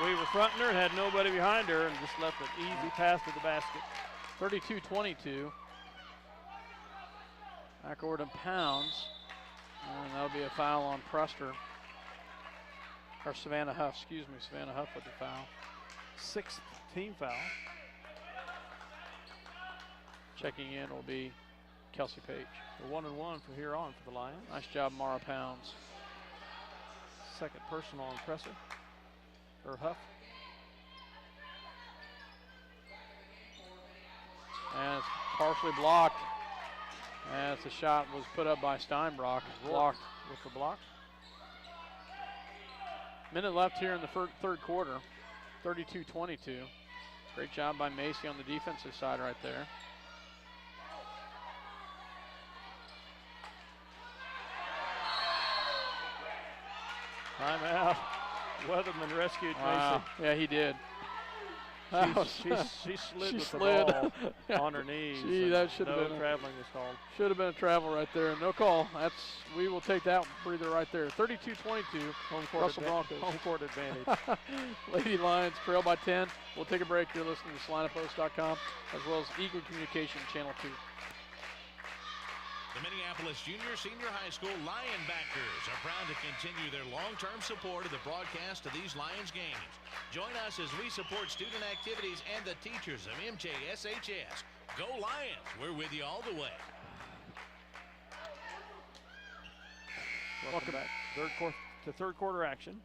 We were fronting her, had nobody behind her, and just left an easy pass to the basket. 32-22. Backward to Pounds. And that'll be a foul on Presper. Or Savannah Huff, excuse me. Savannah Huff with the foul. 6th team foul. Checking in will be Kelsey Page. A 1-and-1 from here on for the Lions. Nice job, Mara Pounds. Second personal on Presser, or Huff. And it's partially blocked as the shot was put up by Steinbrock. Blocked with the block. Minute left here in the third quarter. 32-22. Great job by Macy on the defensive side right there. Timeout. Weatherman rescued Macy. Yeah, he did. She slid with the ball on her knees. Gee, that should have been traveling was called. Should have been a travel right there. No call. We will take that breather right there. 32-22. Home court Russell Broncos. Home court advantage. Lady Lions trail by 10. We'll take a break. You're listening to SalinaPost.com as well as Eagle Communication Channel 2. The Minneapolis Junior Senior High School Lionbackers are proud to continue their long-term support of the broadcast of these Lions games. Join us as we support student activities and the teachers of MJSHS. Go Lions! We're with you all the way. Welcome back. Third quarter action.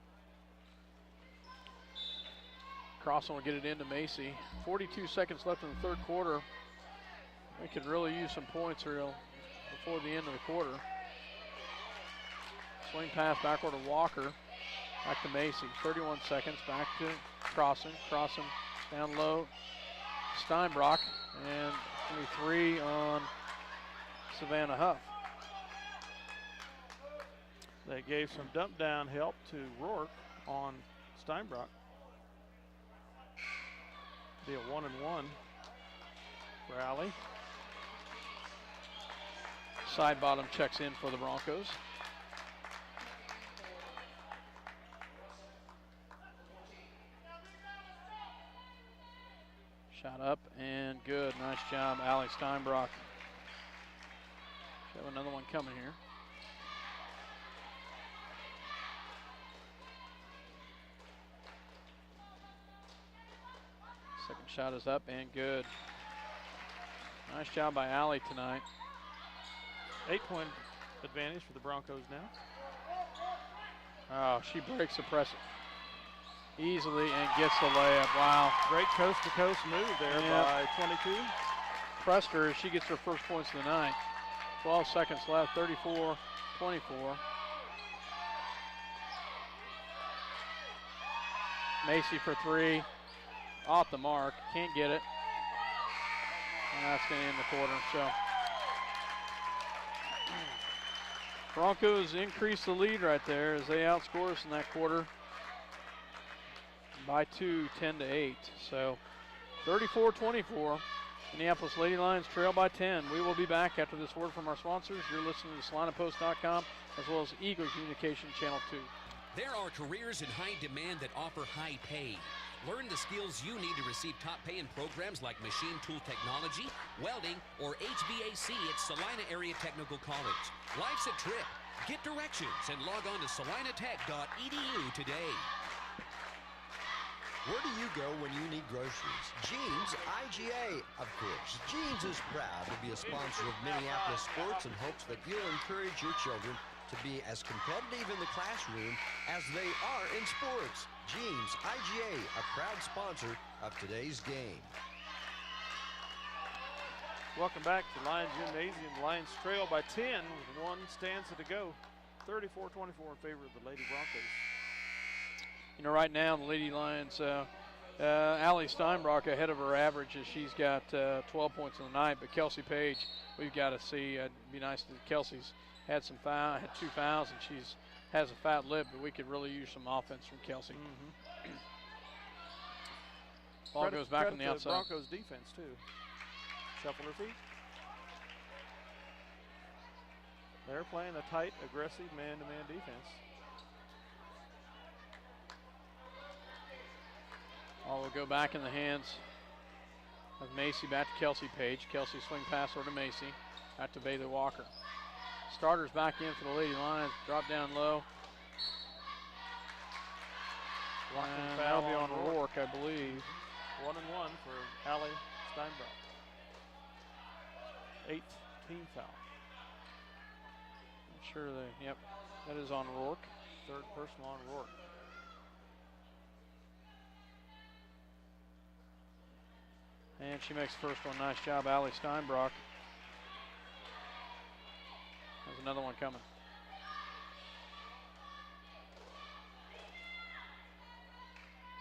Crossan will get it into Macy. 42 seconds left in the third quarter. We could really use some points here before the end of the quarter. Swing pass backward to Walker. Back to Macy. 31 seconds. Back to Crossan. Crossan down low. Steinbrock. And 23 on Savannah Huff. They gave some dump down help to Rourke on Steinbrock. Be a 1-and-1 for Allie. Side bottom checks in for the Broncos. Shot up and good. Nice job, Allie Steinbrock. Should have another one coming here. Second shot is up and good. Nice job by Allie tonight. 8-point advantage for the Broncos now. Oh, she breaks the press easily and gets the layup. Wow. Great coast-to-coast move there by 22. Pressed her as she gets her first points of the night. 12 seconds left, 34-24. Macy for three. Off the mark. Can't get it. And that's going to end the quarter. So Broncos increase the lead right there as they outscore us in that quarter by 2, 10-8. So 34-24. Minneapolis Lady Lions trail by 10. We will be back after this word from our sponsors. You're listening to SalinaPost.com as well as Eagle Communication Channel 2. There are careers in high demand that offer high pay. Learn the skills you need to receive top pay in programs like machine tool technology, welding, or HVAC at Salina Area Technical College. Life's a trip. Get directions and log on to salinatech.edu today. Where do you go when you need groceries? Jeans, IGA, of course. Jeans is proud to be a sponsor of Minneapolis sports and hopes that you'll encourage your children to be as competitive in the classroom as they are in sports. Jeans, IGA, a proud sponsor of today's game. Welcome back to Lions Gymnasium. Lions trail by 10 with one stanza to go. 34-24 in favor of the Lady Broncos. You know, right now the Lady Lions, Allie Steinbrock ahead of her average as she's got 12 points in the night. But Kelsey Page, we've got to see. It'd be nice that Kelsey's had 2 fouls, and she's has a fat lip, but we could really use some offense from Kelsey. Ball goes back on the outside. Broncos defense too. Shuffle her feet. They're playing a tight, aggressive man-to-man defense. Ball will go back in the hands of Macy. Back to Kelsey Page. Kelsey swing pass over to Macy. Back to Bailey Walker. Starters back in for the Lady Lions. Drop down low. And that'll be on Rourke, I believe. 1-1 for Allie Steinbrock. 8th team foul. I'm sure yep, that is on Rourke. 3rd personal on Rourke. And she makes the first one. Nice job, Allie Steinbrock. There's another one coming.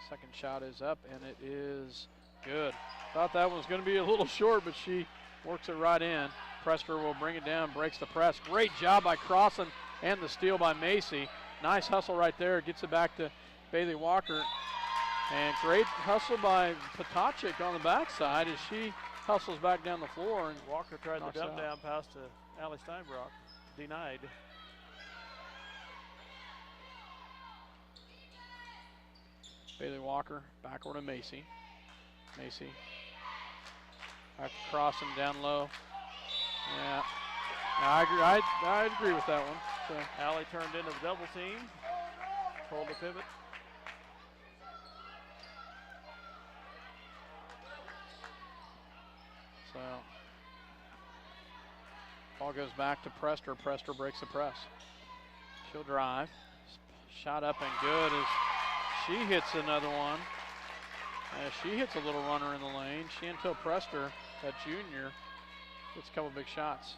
Second shot is up, and it is good. Thought that one was going to be a little short, but she works it right in. Prester will bring it down, breaks the press. Great job by Crossan and the steal by Macy. Nice hustle right there. Gets it back to Bailey Walker. And great hustle by Potacek on the backside as she hustles back down the floor. And Walker tried the dump down pass to Allie Steinbrock. Denied. Bailey Walker back over to Macy. Macy back to Crossan down low. Yeah, I agree with that one. So Allie turned into the double team. Hold the pivot. So ball goes back to Prester. Prester breaks the press. She'll drive. Shot up and good as she hits another one. She hits a little runner in the lane. Chantel Prester, that junior, gets a couple big shots.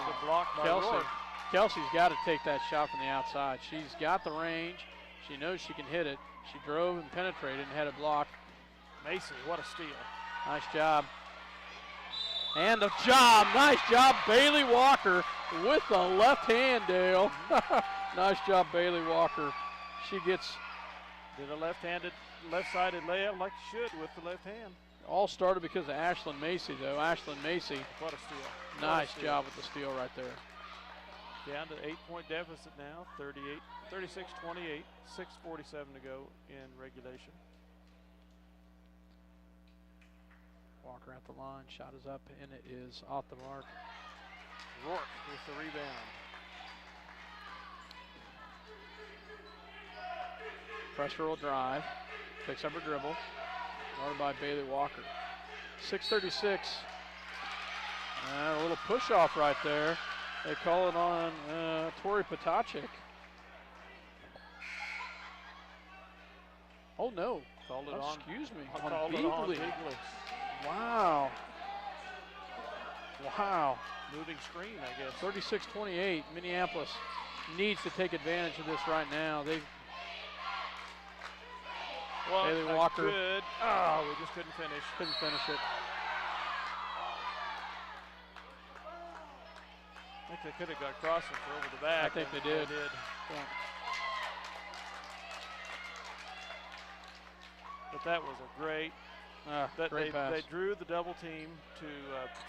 The block by Rourke. Kelsey's got to take that shot from the outside. She's got the range. She knows she can hit it. She drove and penetrated and had it blocked. Macy, what a steal. Nice job. And a job. Nice job, Bailey Walker with the left hand, Dale. Nice job, Bailey Walker. She gets. Did a left-sided layup like she should with the left hand. All started because of Ashlyn Macy, though. Ashlyn Macy. What a steal. Nice job with the steal right there. Down to 8-point deficit now, 36-28, 6:47 to go in regulation. Walker at the line, shot is up, and it is off the mark. Rourke with the rebound. Pressure will drive, picks up her dribble, guarded by Bailey Walker. 6:36, a little push off right there. They call it on Tori Potacek. Oh no, Called it on. Excuse me, Called it on Bigley. Wow. Wow. Moving screen, I guess. 36-28, Minneapolis needs to take advantage of this right now. Bailey Walker. Good. Oh, we just couldn't finish. Couldn't finish it. I think they could have got Crossan for over the back. I think they did. Yeah. That was a great. Great pass. They drew the double team to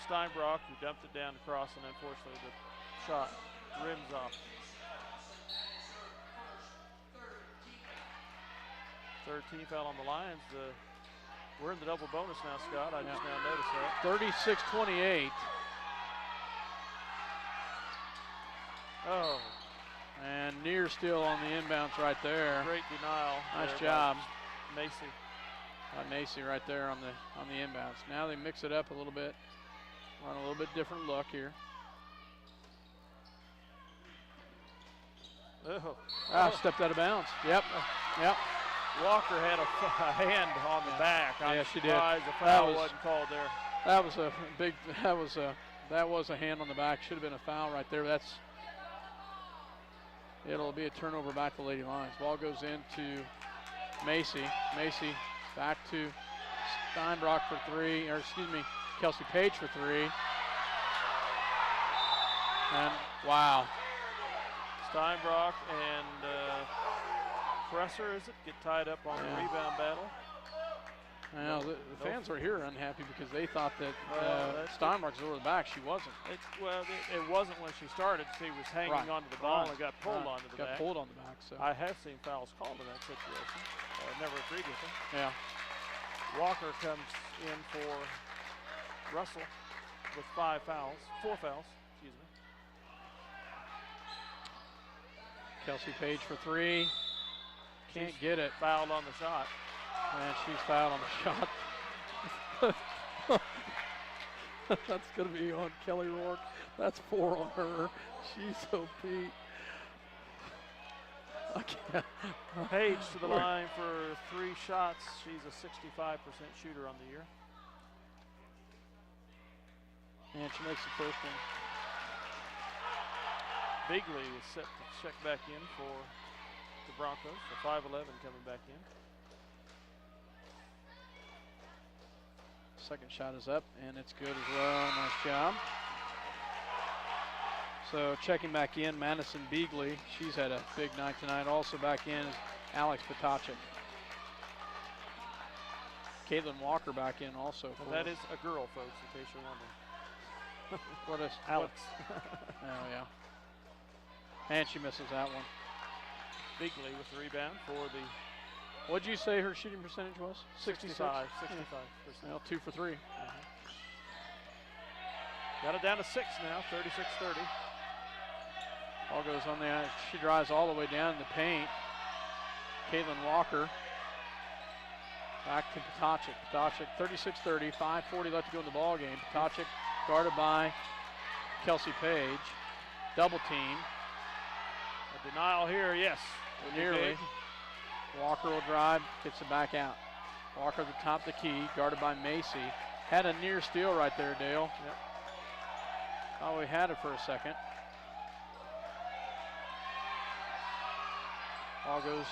Steinbrock, who dumped it down across, and unfortunately the shot rims off. 3rd team foul on the Lions. We're in the double bonus now, Scott. I just now noticed that. 36-28. Oh. And near steal on the inbounds right there. Great denial. Nice job. Macy. Macy right there on the inbounds. Now they mix it up a little bit. Run a little bit different look here. Stepped out of bounds. Yep. Walker had a hand on the back. I'm she did. surprised the foul wasn't called there. That was a big. That was a hand on the back. Should have been a foul right there. It'll be a turnover back to Lady Lions. Ball goes into Macy. Macy back to Steinbrock for 3, or excuse me, Kelsey Page for 3. And wow. Steinbrock and Presser, is it, get tied up on the rebound battle. Now the fans were here unhappy because they thought that Steinbrock was over the back. She wasn't. It wasn't when she started. She was hanging onto the ball and got pulled onto the back. Got pulled on the back. So I have seen fouls called in that situation. I never agreed with them. Yeah. Walker comes in for Russell with 4 fouls, excuse me. Kelsey Page for 3. Can't get it. Fouled on the shot. And she's fouled on the shot. That's going to be on Kelly Rourke. That's 4 on her. She's so beat. Page to the line for 3 shots. She's a 65% shooter on the year. And she makes the first one. Bigley is set to check back in for the Broncos. So 5'11" coming back in. Second shot is up, and it's good as well. Nice job. So checking back in, Madison Beagley. She's had a big night tonight. Also back in is Alex Potacek. Caitlin Walker back in also. That is a girl, folks, in case you're wondering. What is Alex? Oh, yeah. And she misses that one. Bigley with the rebound for the... What'd you say her shooting percentage was? 65%. Well, 2 for 3. Got it down to 6 now, 36-30. Ball goes on the ice. She drives all the way down in the paint. Caitlin Walker. Back to Potacek. Potacek, 36-30, 5:40 left to go in the ball game. Potacek guarded by Kelsey Page. Double team. A denial here, yes. Nearly. Walker will drive, gets it back out. Walker at the top of the key, guarded by Macy. Had a near steal right there, Dale. Yep. Oh, we had it for a second. Ball goes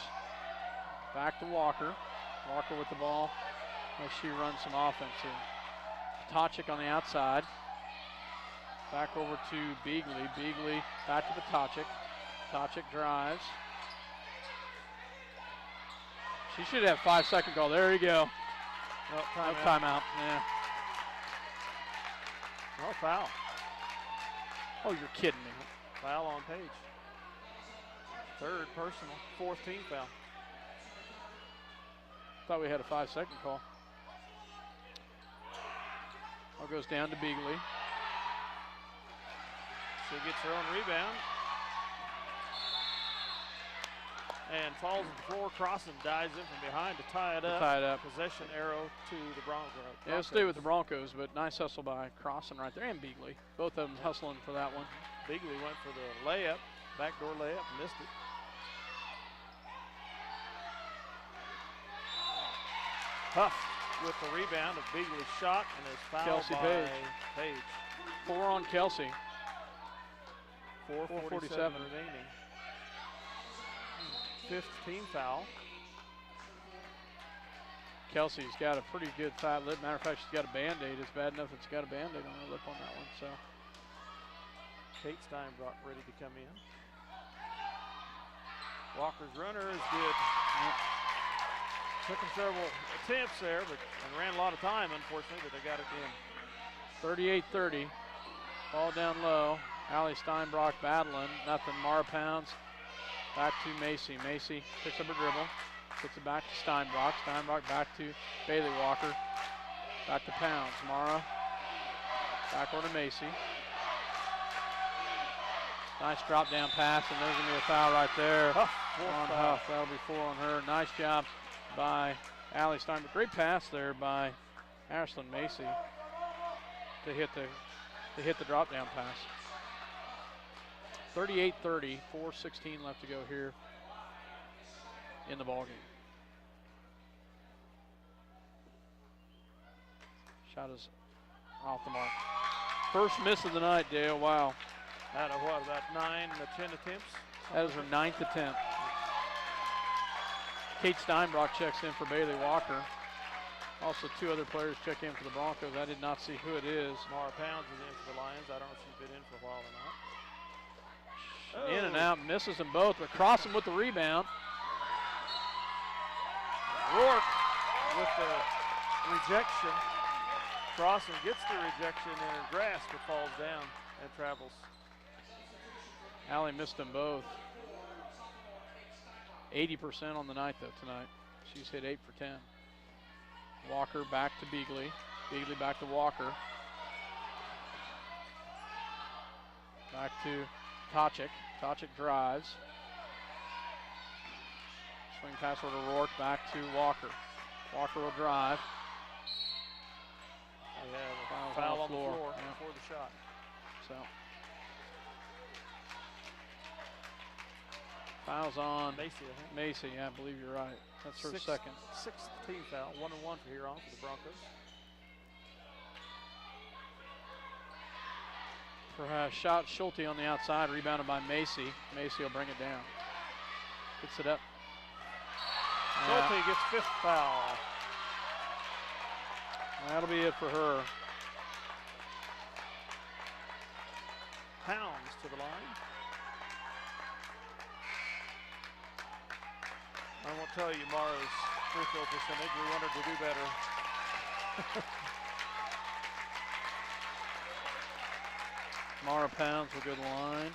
back to Walker. Walker with the ball as she runs some offense here. Potacek on the outside. Back over to Beagley. Beagley back to Potacek. Potacek drives. She should have 5-second call. There you go. No timeout. Yeah. No foul. Oh, you're kidding me. Foul on Page. 3rd personal, 4th team foul. Thought we had a 5-second call. Ball goes down to Beagley. She gets her own rebound. And falls to the floor, crossing, dives in from behind to tie it up. Possession arrow to the Broncos. Yeah, stay with the Broncos, but nice hustle by Crossan right there and Beagley. Both of them hustling for that one. Beagley went for the layup, backdoor layup, missed it. Huff with the rebound of Beagley's shot and is fouled Kelsey by Page. 4 on Kelsey. 4:47 remaining. 5th team foul. Kelsey's got a pretty good fat lip. Matter of fact, she's got a Band-Aid. It's bad enough it's got a Band-Aid on her lip on that one. So Kate Steinbrock ready to come in. Walker's runner is good. Took them several attempts there, and ran a lot of time, unfortunately, but they got it in. 38-30. Ball down low. Allie Steinbrock battling. Nothing. Mara Pounds back to Macy. Macy picks up a dribble. Gets it back to Steinbrock. Steinbrock back to Bailey Walker. Back to Pounds. Mara back over to Macy. Nice drop down pass, and there's going to be a foul right there on Huff. That'll be 4 on her. Nice job by Allie Steinbrock. Great pass there by Ashlyn Macy to hit the drop down pass. 38-30, 4:16 left to go here in the ballgame. Shot is off the mark. First miss of the night, Dale. Wow. Out of what, about 9 to 10 attempts? That is her 9th attempt. Kate Steinbrock checks in for Bailey Walker. Also, 2 other players check in for the Broncos. I did not see who it is. Mara Pounds is in for the Lions. I don't know if she's been in for a while or not. In and out, misses them both, but Crossan with the rebound. Rourke with the rejection. Crossan gets the rejection in her grasp, but falls down and travels. Allie missed them both. 80% on the night, though, tonight. She's hit 8 for 10. Walker back to Beagley. Beagley back to Walker. Back to Tochik. Tochik drives. Swing pass over to Rourke, back to Walker. Walker will drive. They have a foul on the floor before the shot. So fouls on Macy, I think. Macy, yeah, I believe you're right. That's her second. 6th team foul, 1 and 1 for here on for the Broncos. For shot Schulte on the outside, rebounded by Macy. Macy will bring it down. Gets it up. Schulte gets 5th foul. That'll be it for her. Pounds to the line. I won't tell you Mara's free throw percentage. We want her to do better. Mara Pounds will go to the line.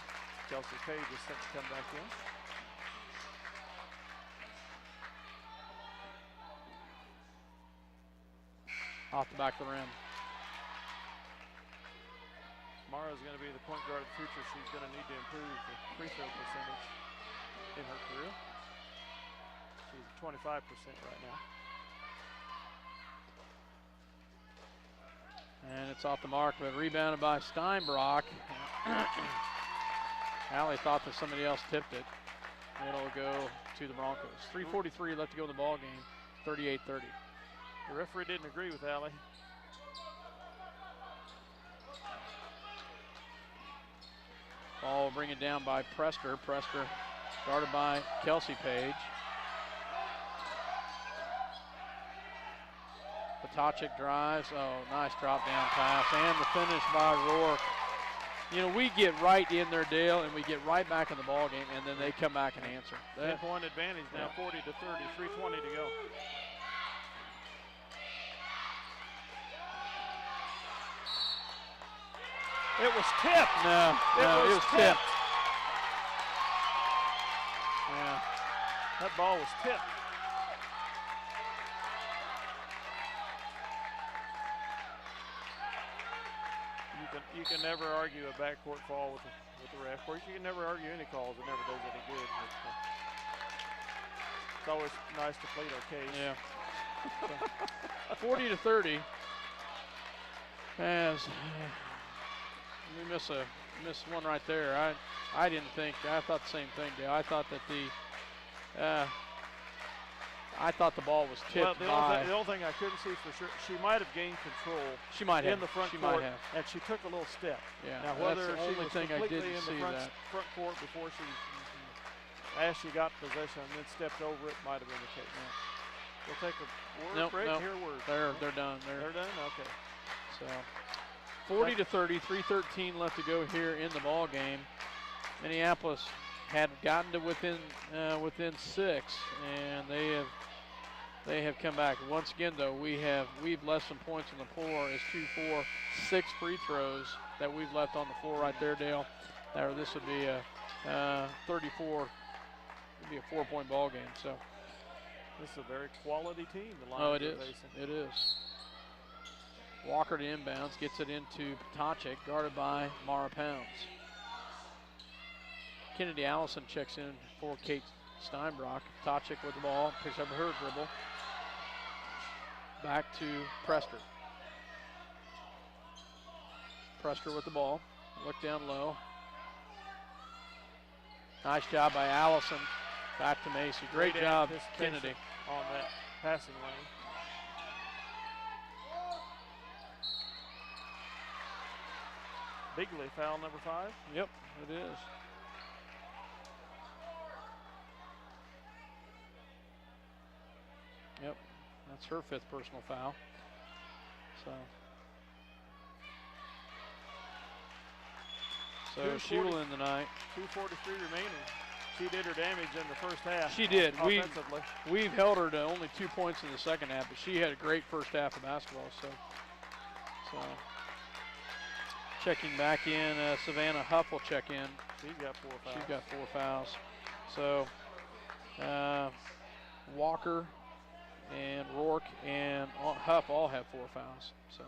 Kelsey Page is set to come back in. Off the back of the rim. Mara's going to be the point guard of the future. She's going to need to improve the free throw percentage in her career. She's at 25% right now. And it's off the mark, but rebounded by Steinbrock. Allie thought that somebody else tipped it. It'll go to the Broncos. 3:43 left to go in the ball game. 38-30. The referee didn't agree with Allie. Ball will bring it down by Prester. Prester guarded by Kelsey Page. Patachik drives. Oh, nice drop down pass. And the finish by Rourke. You know, we get right in there, Dale, and we get right back in the ball game, and then they come back and answer. 10-point advantage now, 40 to 30, 3:20 to go. It was tipped. No, it was tipped. Yeah, that ball was tipped. You can never argue a backcourt fall with the ref. Of course, you can never argue any calls. It never does any good. But, it's always nice to plead our case. Yeah. So, 40 to 30. As we miss one right there. I didn't think. I thought the same thing, Dale. I thought that the ball was tipped. Well, the only thing I couldn't see for sure, she might have gained control. She might have in the front court, and she took a little step. Yeah. Now whether that's the she only was thing I completely didn't in see the that. front court before she, as she got possession and then stepped over it, might have been the case. Yeah. We'll take a word break. Hear words. They're done. They're done. Okay. So 40 to 30, 3:13 left to go here in the ball game. Minneapolis had gotten to within 6, and they have They have come back. Once again, though, we've left some points on the floor. It's 2, 4, 6 free throws that we've left on the floor right there, Dale. This would be a 34. It'd be a 4-point ball game. So this is a very quality team. The Lions oh, it is. Facing. It is. Walker to inbounds, gets it into Potacek, guarded by Mara Pounds. Kennedy Allison checks in for Kate Steinbrock. Potacek with the ball, picks up her dribble. Back to Prester. Prester with the ball. Look down low. Nice job by Allison. Back to Macy. Great job, Kennedy. On that passing lane. Bigley, foul number 5. Yep, it is. Yep, that's her 5th personal foul. So she will end the night. 2:43 remaining. She did her damage in the first half. She did. Offensively. We've held her to only 2 points in the second half, but she had a great first half of basketball. So checking back in, Savannah Huff will check in. She's got 4 fouls. She's got 4 fouls. So Walker and Rourke and Huff all have 4 fouls. So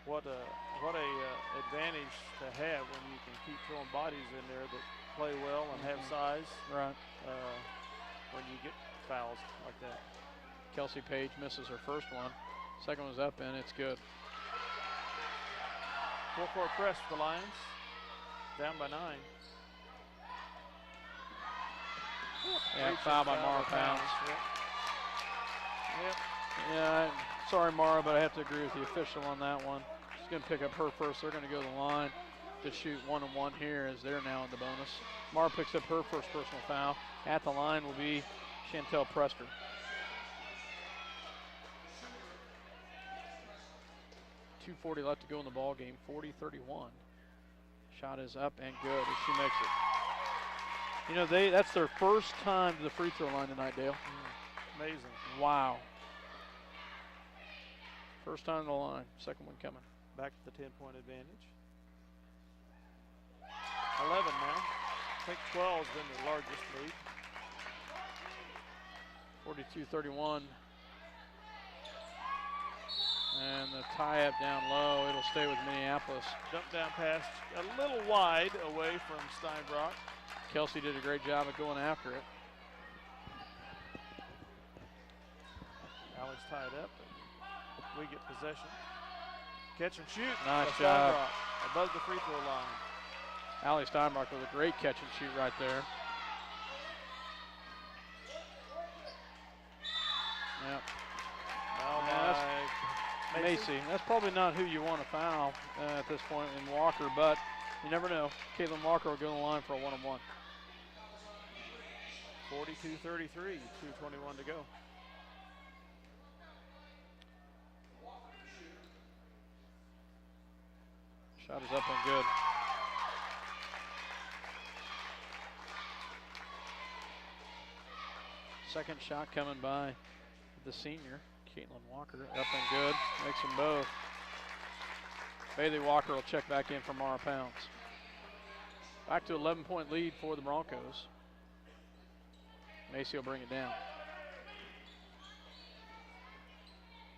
what a advantage to have when you can keep throwing bodies in there that play well and have size. Right. When you get fouls like that. Kelsey Page misses her first one. Second one's up and it's good. Full-court press for the Lions. Down by 9. Yeah, foul by Mara Pounds. Yep. Yeah, sorry, Mara, but I have to agree with the official on that one. She's going to pick up her first. They're going to go to the line to shoot 1-on-1 here as they're now in the bonus. Mara picks up her first personal foul. At the line will be Chantel Prester. .240 left to go in the ball game. 40-31. Shot is up and good as she makes it. You know, that's their first time to the free throw line tonight, Dale. Amazing. Wow. First time on the line. Second one coming. Back to the 10-point advantage. 11 now. I think 12's been the largest lead. 42-31. And the tie-up down low. It'll stay with Minneapolis. Dump down pass a little wide away from Steinbrock. Kelsey did a great job of going after it. Alex tied up. We get possession. Catch and shoot. Nice job. Above the free throw line. Allie Steinbrock with a great catch and shoot right there. Yep. Macy. That's probably not who you want to foul at this point in Walker, but you never know. Caitlin Walker will go to the line for a 1-on-1. 42-33, 2:21 to go. Shot is up and good. Second shot coming by the senior, Caitlin Walker. Up and good. Makes them both. Bailey Walker will check back in for Mara Pounds. Back to 11-point lead for the Broncos. Macy will bring it down.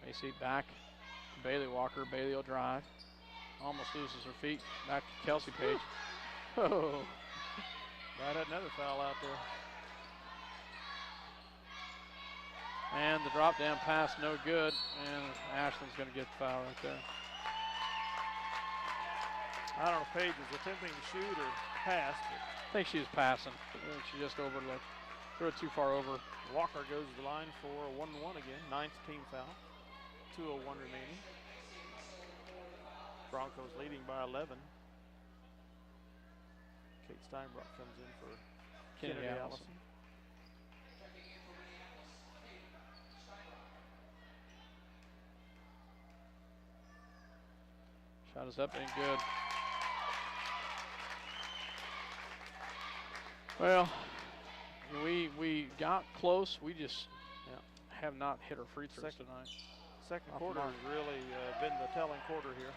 Macy back to Bailey Walker. Bailey will drive. Almost loses her feet. Back to Kelsey Page. Oh. Right, had another foul out there. And the drop down pass, no good. And Ashland's going to get the foul right there. I don't know if Page is attempting to shoot or pass. But I think she was passing. I think she just overlooked. Threw it too far over. Walker goes to the line for a 1-1 again. 9th team foul. 2:01 remaining. Broncos leading by 11. Kate Steinbrock comes in for Kennedy Allison. Shot is up and good. Well, We got close. We just have not hit our free throws tonight. Second quarter has really been the telling quarter here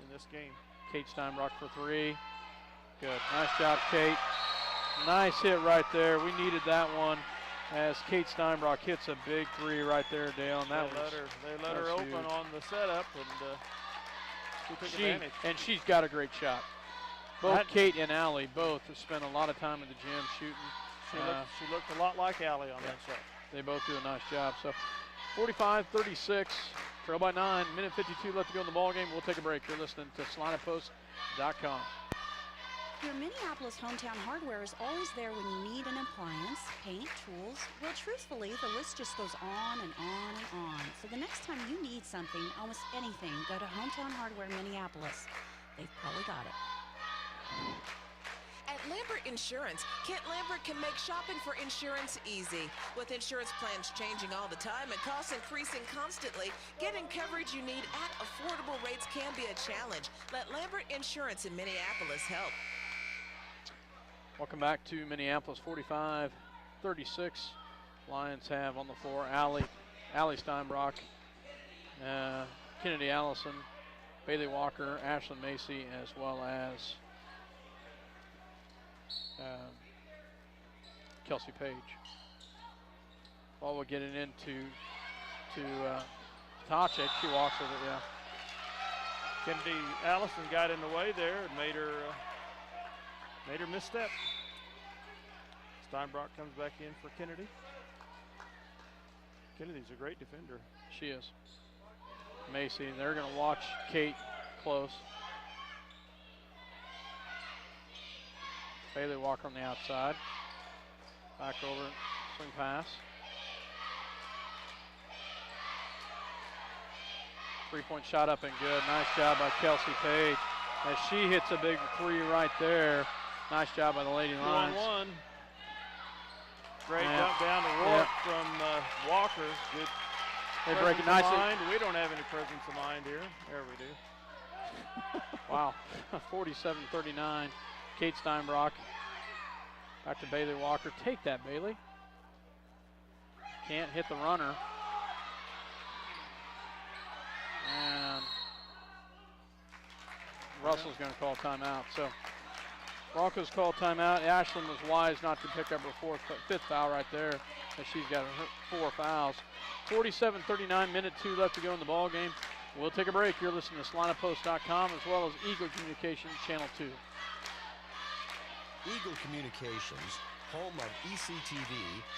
in this game. Kate Steinbrock for three. Good. Nice job, Kate. Nice hit right there. We needed that one as Kate Steinbrock hits a big three right there, Dale. And they let her open huge. on the setup, and she took advantage. And she's got a great shot. Both Kate and Allie both have spent a lot of time in the gym shooting. She looked a lot like Allie on that shot. They both do a nice job. So 45-36, trail by 9, minute 52 left to go in the ball game. We'll take a break. You're listening to SalinaPost.com. Your Minneapolis Hometown Hardware is always there when you need an appliance, paint, tools. Well, truthfully, the list just goes on and on and on. So the next time you need something, almost anything, go to Hometown Hardware Minneapolis. They've probably got it. At Lambert Insurance, Kent Lambert can make shopping for insurance easy. With insurance plans changing all the time and costs increasing constantly, getting coverage you need at affordable rates can be a challenge. Let Lambert Insurance in Minneapolis help. Welcome back to Minneapolis, 45-36. Lions have on the floor Allie Steinbrock, Kennedy Allison, Bailey Walker, Ashlyn Macy, as well as Kelsey Page. While we're getting into Tachik, she walks with it, yeah. Kennedy Allison got in the way there and made her misstep. Steinbrock comes back in for Kennedy. Kennedy's a great defender. She is. Macy, they're going to watch Kate close. Bailey Walker on the outside. Back over, swing pass. Three-point shot up and good. Nice job by Kelsey Page as she hits a big three right there. Nice job by the Lady Lions. 2-on-1. Great dump down to Rourke from Walker. Good. They break it nicely. We don't have any presence of mind here. There we do. Wow. 47-39. Kate Steinbrock. Back to Bailey Walker. Take that, Bailey. Can't hit the runner. And Russell's going to call timeout. So Broncos call timeout. Ashlyn was wise not to pick up her fifth foul right there, as she's got her 4 fouls. 47-39, minute 2 left to go in the ball game. We'll take a break. You're listening to SalinaPost.com as well as Eagle Communications Channel 2. Eagle Communications, home of ECTV,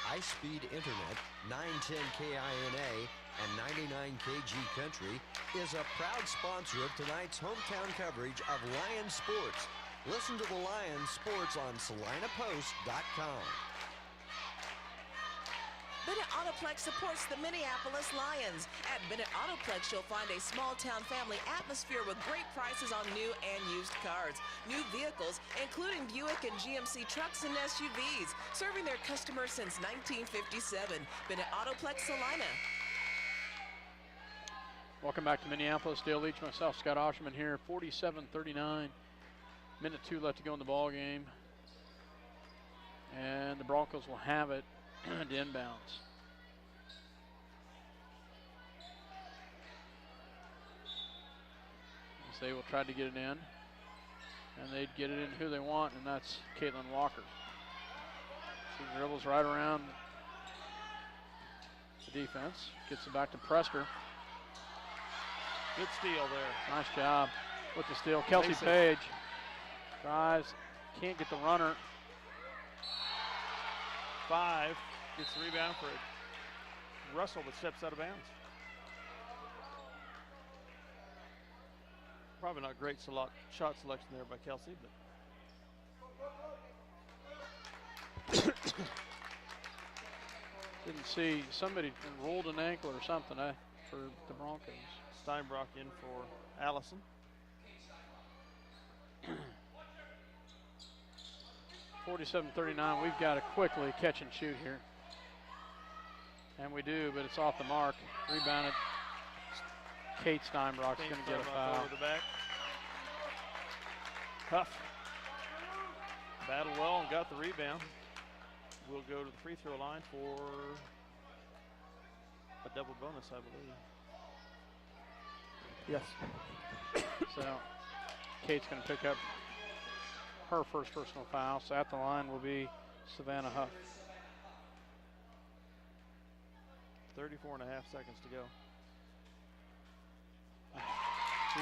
high-speed internet, 910 KINA, and 99 KG Country, is a proud sponsor of tonight's hometown coverage of Lions sports. Listen to the Lions sports on SalinaPost.com. Bennett Autoplex supports the Minneapolis Lions. At Bennett Autoplex, you'll find a small-town family atmosphere with great prices on new and used cars. New vehicles, including Buick and GMC trucks and SUVs, serving their customers since 1957. Bennett Autoplex, Salina. Welcome back to Minneapolis. Dale Leach, myself, Scott Osherman here. 47-39. Minute 2 left to go in the ball game. And the Broncos will have it to inbounds. As they will try to get it in. And they'd get it in who they want, and that's Caitlin Walker. She dribbles right around the defense. Gets it back to Prester. Good steal there. Nice job with the steal. Kelsey Page drives, can't get the runner. 5 gets the rebound for Russell, but steps out of bounds. Probably not great shot selection there by Kelsey, but didn't see, somebody rolled an ankle or something for the Broncos. Steinbrock in for Allison. (47-39). We've got to quickly catch and shoot here. And we do, but it's off the mark. Rebounded. Kate Steinbrock's going to get a foul. Over the back. Huff battled well and got the rebound. will go to the free throw line for a double bonus, I believe. Yes. So Kate's going to pick up her first personal foul. So at the line will be Savannah Huff. 34 and a half seconds to go.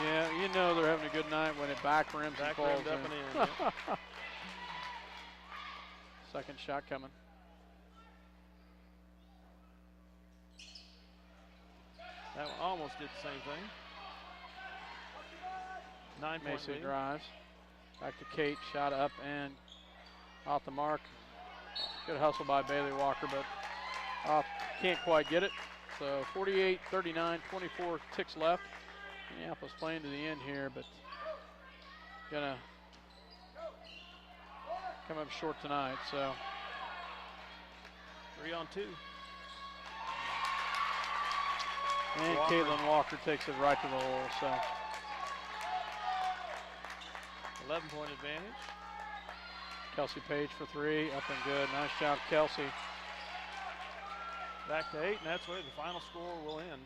Yeah, you know they're having a good night when it back rims and falls Back rimmed up and in. Yep. Second shot coming. That one almost did the same thing. 9-point Macy lead. drives. Back to Kate. Shot up and off the mark. Good hustle by Bailey Walker, but off, can't quite get it. So 48-39, 24 ticks left. Minneapolis playing to the end here, but gonna come up short tonight. So 3 on 2. and Walker. Caitlin Walker takes it right to the hole. So 11-point advantage. Kelsey Page for 3, up and good. Nice job, Kelsey. Back to 8, and that's where the final score will end.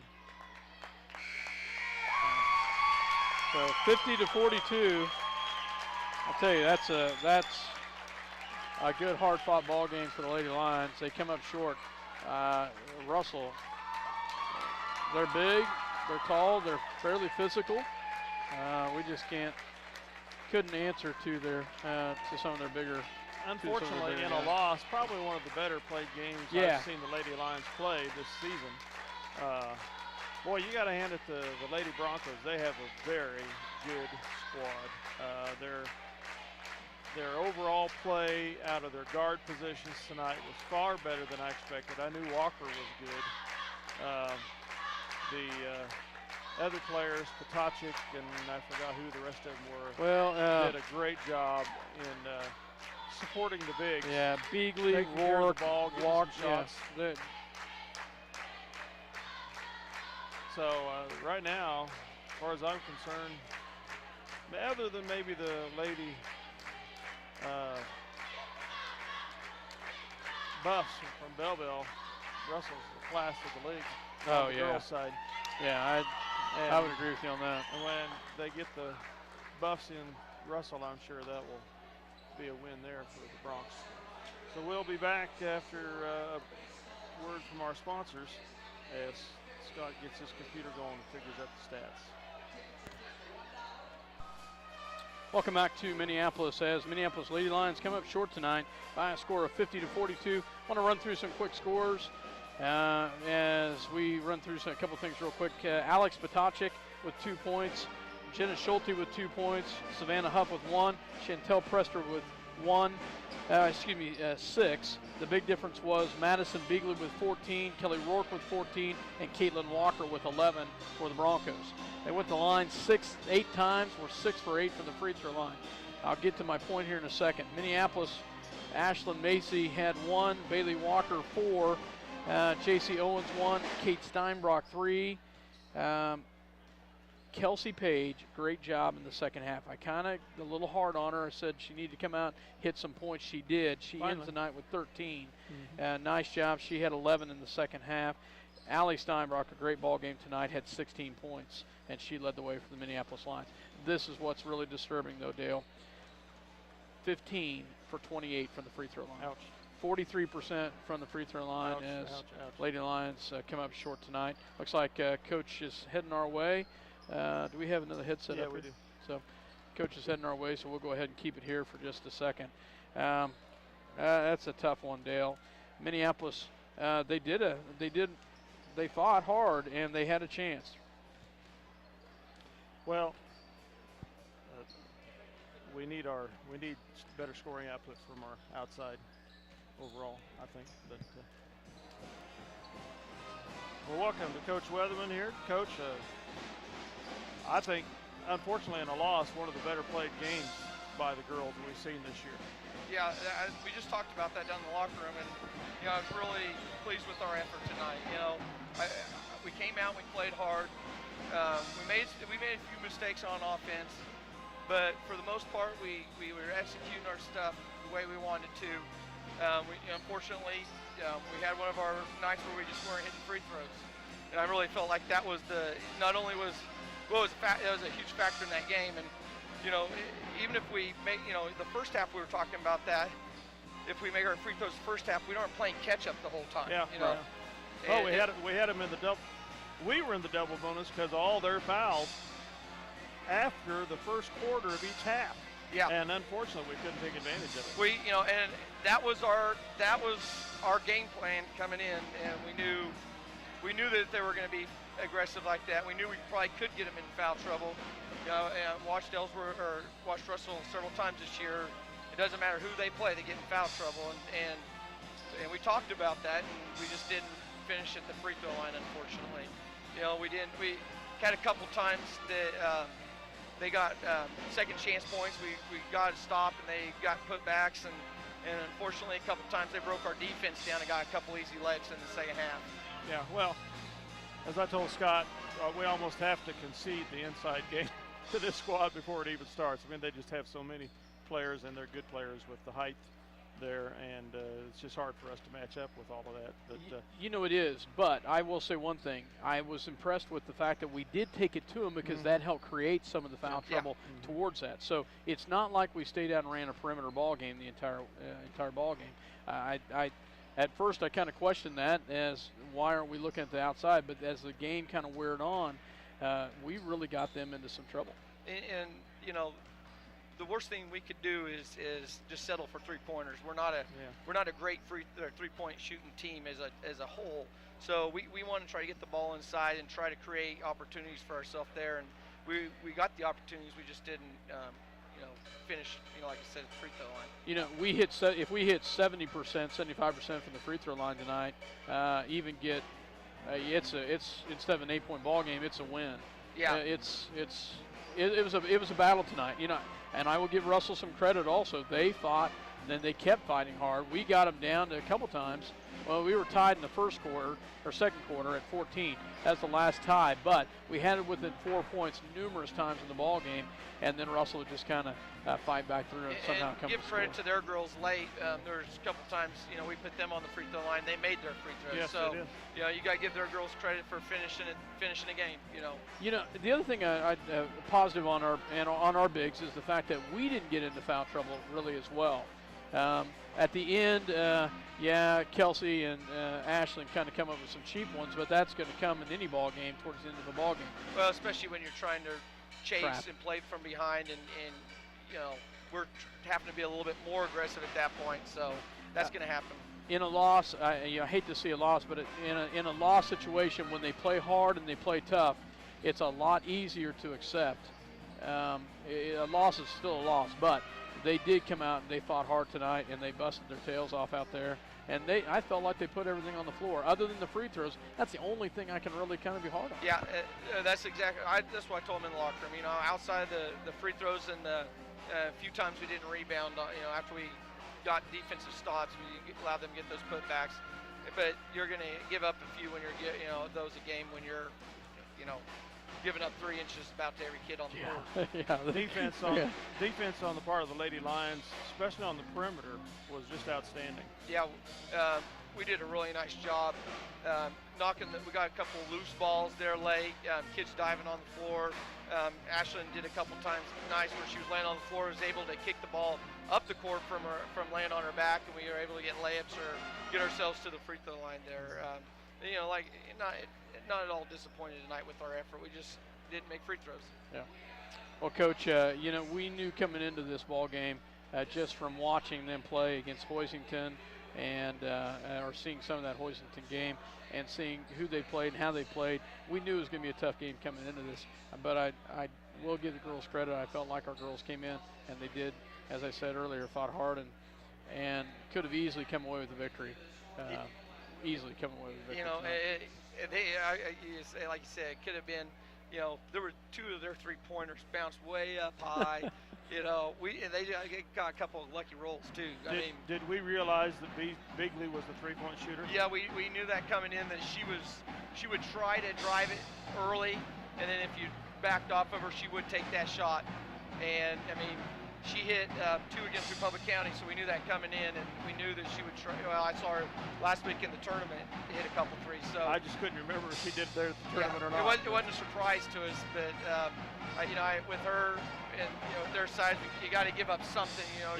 So 50-42. I'll tell you, that's a good hard-fought ball game for the Lady Lions. They come up short. Russell, they're big, they're tall, they're fairly physical. We just couldn't answer to some of their bigger. Unfortunately, in a loss, probably one of the better played games I've seen the Lady Lions play this season. Boy, you got to hand it to the Lady Broncos. They have a very good squad. Their overall play out of their guard positions tonight was far better than I expected. I knew Walker was good. The other players, Potacik, and I forgot who the rest of them were, did a great job in supporting the bigs. Yeah, Beagley, taking care of Rourke, the ball, getting Walk, some shots. yeah. So right now, as far as I'm concerned, other than maybe the lady Buffs from Belleville, Russell's the class of the league on the girls' side. Yeah, I would agree with you on that. And when they get the Buffs in Russell, I'm sure that will be a win there for the Bronx. So we'll be back after a word from our sponsors as Scott gets his computer going and figures out the stats. Welcome back to Minneapolis as Minneapolis Lady Lions come up short tonight by a score of 50-42. Want to run through some quick scores as we run through a couple things real quick. Alex Potacik with 2 points. Jenna Schulte with 2 points. Savannah Huff with 1. Chantel Prester with 6. The big difference was Madison Beagley with 14, Kelly Rourke with 14, and Caitlin Walker with 11 for the Broncos. They went to the line 8 times. We're 6 for 8 from the free throw line. I'll get to my point here in a second. Minneapolis, Ashlyn Macy had 1, Bailey Walker 4, JC Owens 1, Kate Steinbrock 3. Kelsey Page, great job in the second half. I kind of a little hard on her. I said she needed to come out, hit some points. She did. She ends the night with 13. Nice job. She had 11 in the second half. Allie Steinbrock, a great ball game tonight, had 16 points, and she led the way for the Minneapolis Lions. This is what's really disturbing, though, Dale. 15 for 28 from the free throw line. Ouch. 43% from the free throw line as Lady Lions come up short tonight. Looks like Coach is heading our way. Do we have another headset up here? Yeah, we do. So Coach is heading our way, so we'll go ahead and keep it here for just a second. That's a tough one, Dale. Minneapolis, they fought hard and they had a chance. Well, we need better scoring output from our outside overall, I think. But well, welcome to Coach Weatherman here. Coach, I think, unfortunately, in a loss, one of the better played games by the girls we've seen this year. Yeah, we just talked about that down in the locker room, and I was really pleased with our effort tonight. We came out, we played hard. We made a few mistakes on offense, but for the most part, we were executing our stuff the way we wanted to. Unfortunately, we had one of our nights where we just weren't hitting free throws, and I really felt like that was not only was it was a huge factor in that game, and even if we make the first half we were talking about that, if we make our free throws the first half, we aren't playing catch up the whole time. Yeah. Right. We had them in the double. We were in the double bonus because all their fouls after the first quarter of each half. Yeah. And unfortunately, we couldn't take advantage of it. And that was our game plan coming in, and we knew that they were going to be aggressive like that. We knew we probably could get them in foul trouble. And watched Russell several times this year. It doesn't matter who they play, they get in foul trouble, and we talked about that, and we just didn't finish at the free throw line, unfortunately. We had a couple times that they got second chance points. We got to stop, and they got putbacks, and unfortunately a couple times they broke our defense down and got a couple easy layups in the second half. Yeah, well, as I told Scott, we almost have to concede the inside game to this squad before it even starts. I mean, they just have so many players, and they're good players with the height there, and it's just hard for us to match up with all of that. But it is, but I will say one thing. I was impressed with the fact that we did take it to them because that helped create some of the foul trouble towards that. So it's not like we stayed out and ran a perimeter ball game the entire ball game. At first I kind of questioned that as why aren't we looking at the outside, but as the game kind of weared on, we really got them into some trouble. And the worst thing we could do is just settle for three-pointers. We're not a great three-point shooting team as a whole. So we want to try to get the ball inside and try to create opportunities for ourselves there. And we got the opportunities. We just didn't finish. Like I said, at the free throw line. If we hit 70%, 75% from the free throw line tonight, even get it's instead of an 8-point ball game, it's a win. Yeah. It was a battle tonight. And I will give Russell some credit also. They fought, then they kept fighting hard. We got them down to a couple times. Well, we were tied in the second quarter at 14. That's the last tie, but we had it within 4 points numerous times in the ball game, and then Russell would just kind of fight back through and somehow come give credit to their girls late. There's a couple times, we put them on the free throw line. They made their free throws. Yes, so, they did. you got to give their girls credit for finishing the game. The other thing I positive on our bigs is the fact that we didn't get into foul trouble really as well. At the end, Kelsey and Ashlyn kind of come up with some cheap ones, but that's going to come in any ball game towards the end of the ball game. Well, especially when you're trying to chase Trap. and play from behind, and we're having to be a little bit more aggressive at that point. So that's going to happen. In a loss, I hate to see a loss, but in a loss situation, when they play hard and they play tough, it's a lot easier to accept. A loss is still a loss, but they did come out and they fought hard tonight, and they busted their tails off out there. And I felt like they put everything on the floor. Other than the free throws, that's the only thing I can really kind of be hard on. Yeah, that's exactly. That's what I told them in the locker room. Outside the free throws and the few times we didn't rebound, after we got defensive stops, we allowed them to get those putbacks. But you're going to give up a few when you're those a game when you're giving up 3 inches about to every kid on the court. Yeah, defense on the part of the Lady Lions, especially on the perimeter, was just outstanding. Yeah, we did a really nice job knocking. We got a couple loose balls there late. Kids diving on the floor. Ashlyn did a couple times nice where she was laying on the floor, was able to kick the ball up the court from laying on her back, and we were able to get layups or get ourselves to the free throw line there. Not at all disappointed tonight with our effort. We just didn't make free throws. Yeah. Well, Coach, we knew coming into this ball game just from watching them play against Hoisington and or seeing some of that Hoisington game and seeing who they played and how they played, we knew it was going to be a tough game coming into this. But I will give the girls credit. I felt like our girls came in and they did, as I said earlier, fought hard and could have easily come away with the victory. Easily come away with the victory. Like you said, it could have been, there were 2 of their 3-pointers bounced way up high. They got a couple of lucky rolls too. Did we realize that Bigley was the 3-point shooter? Yeah, we knew that coming in, that she would try to drive it early, and then if you backed off of her, she would take that shot. And she hit 2 against Republic County, so we knew that coming in, and we knew that she would try. Well, I saw her last week in the tournament hit a couple threes. So I just couldn't remember if she did it there at the tournament or not. It wasn't a surprise to us, but with her and their size, you got to give up something. To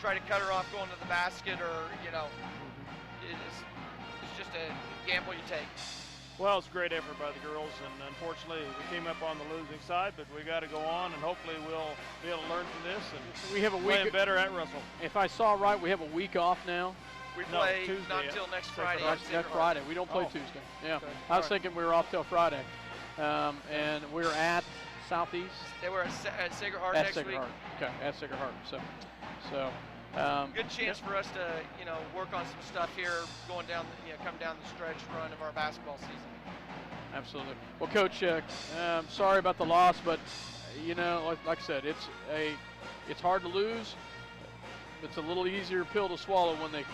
try to cut her off going to the basket, or it's just a gamble you take. Well, it's a great effort by the girls, and unfortunately we came up on the losing side, but we got to go on, and hopefully we'll be able to learn from this and we have a week better at Russell. If I saw right, we have a week off now. We play Tuesday, not until next Friday. Next Friday. We don't play Tuesday. Yeah, okay. I was thinking we were off till Friday, and we're at Southeast. They were at Sacred Heart at next Sacred week. Heart. Okay, at Sacred Heart. So. Good chance for us to, work on some stuff here, going down, come down the stretch run of our basketball season. Absolutely. Well, Coach, sorry about the loss, but like I said, it's hard to lose. It's a little easier pill to swallow when they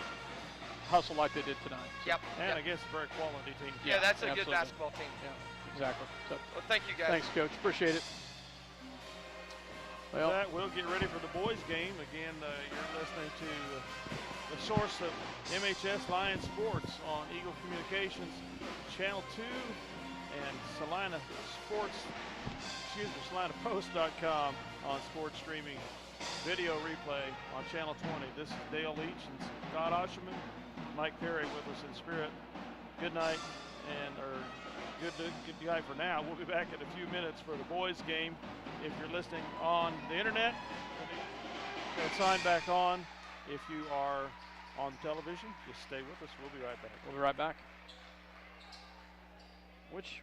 hustle like they did tonight. So. Yep. And against a very quality team. Yeah, that's a good basketball team. Yeah, exactly. So, well, thank you guys. Thanks, Coach. Appreciate it. Well, that, we'll get ready for the boys' game. Again, you're listening to the source of MHS Lion Sports on Eagle Communications, Channel 2, and SalinaPost.com on sports streaming video replay on Channel 20. This is Dale Leach and Scott Osherman, Mike Perry with us in spirit. Good night, good night for now. We'll be back in a few minutes for the boys' game. If you're listening on the internet, we'll sign back on. If you are on television, just stay with us. We'll be right back. We'll be right back. Which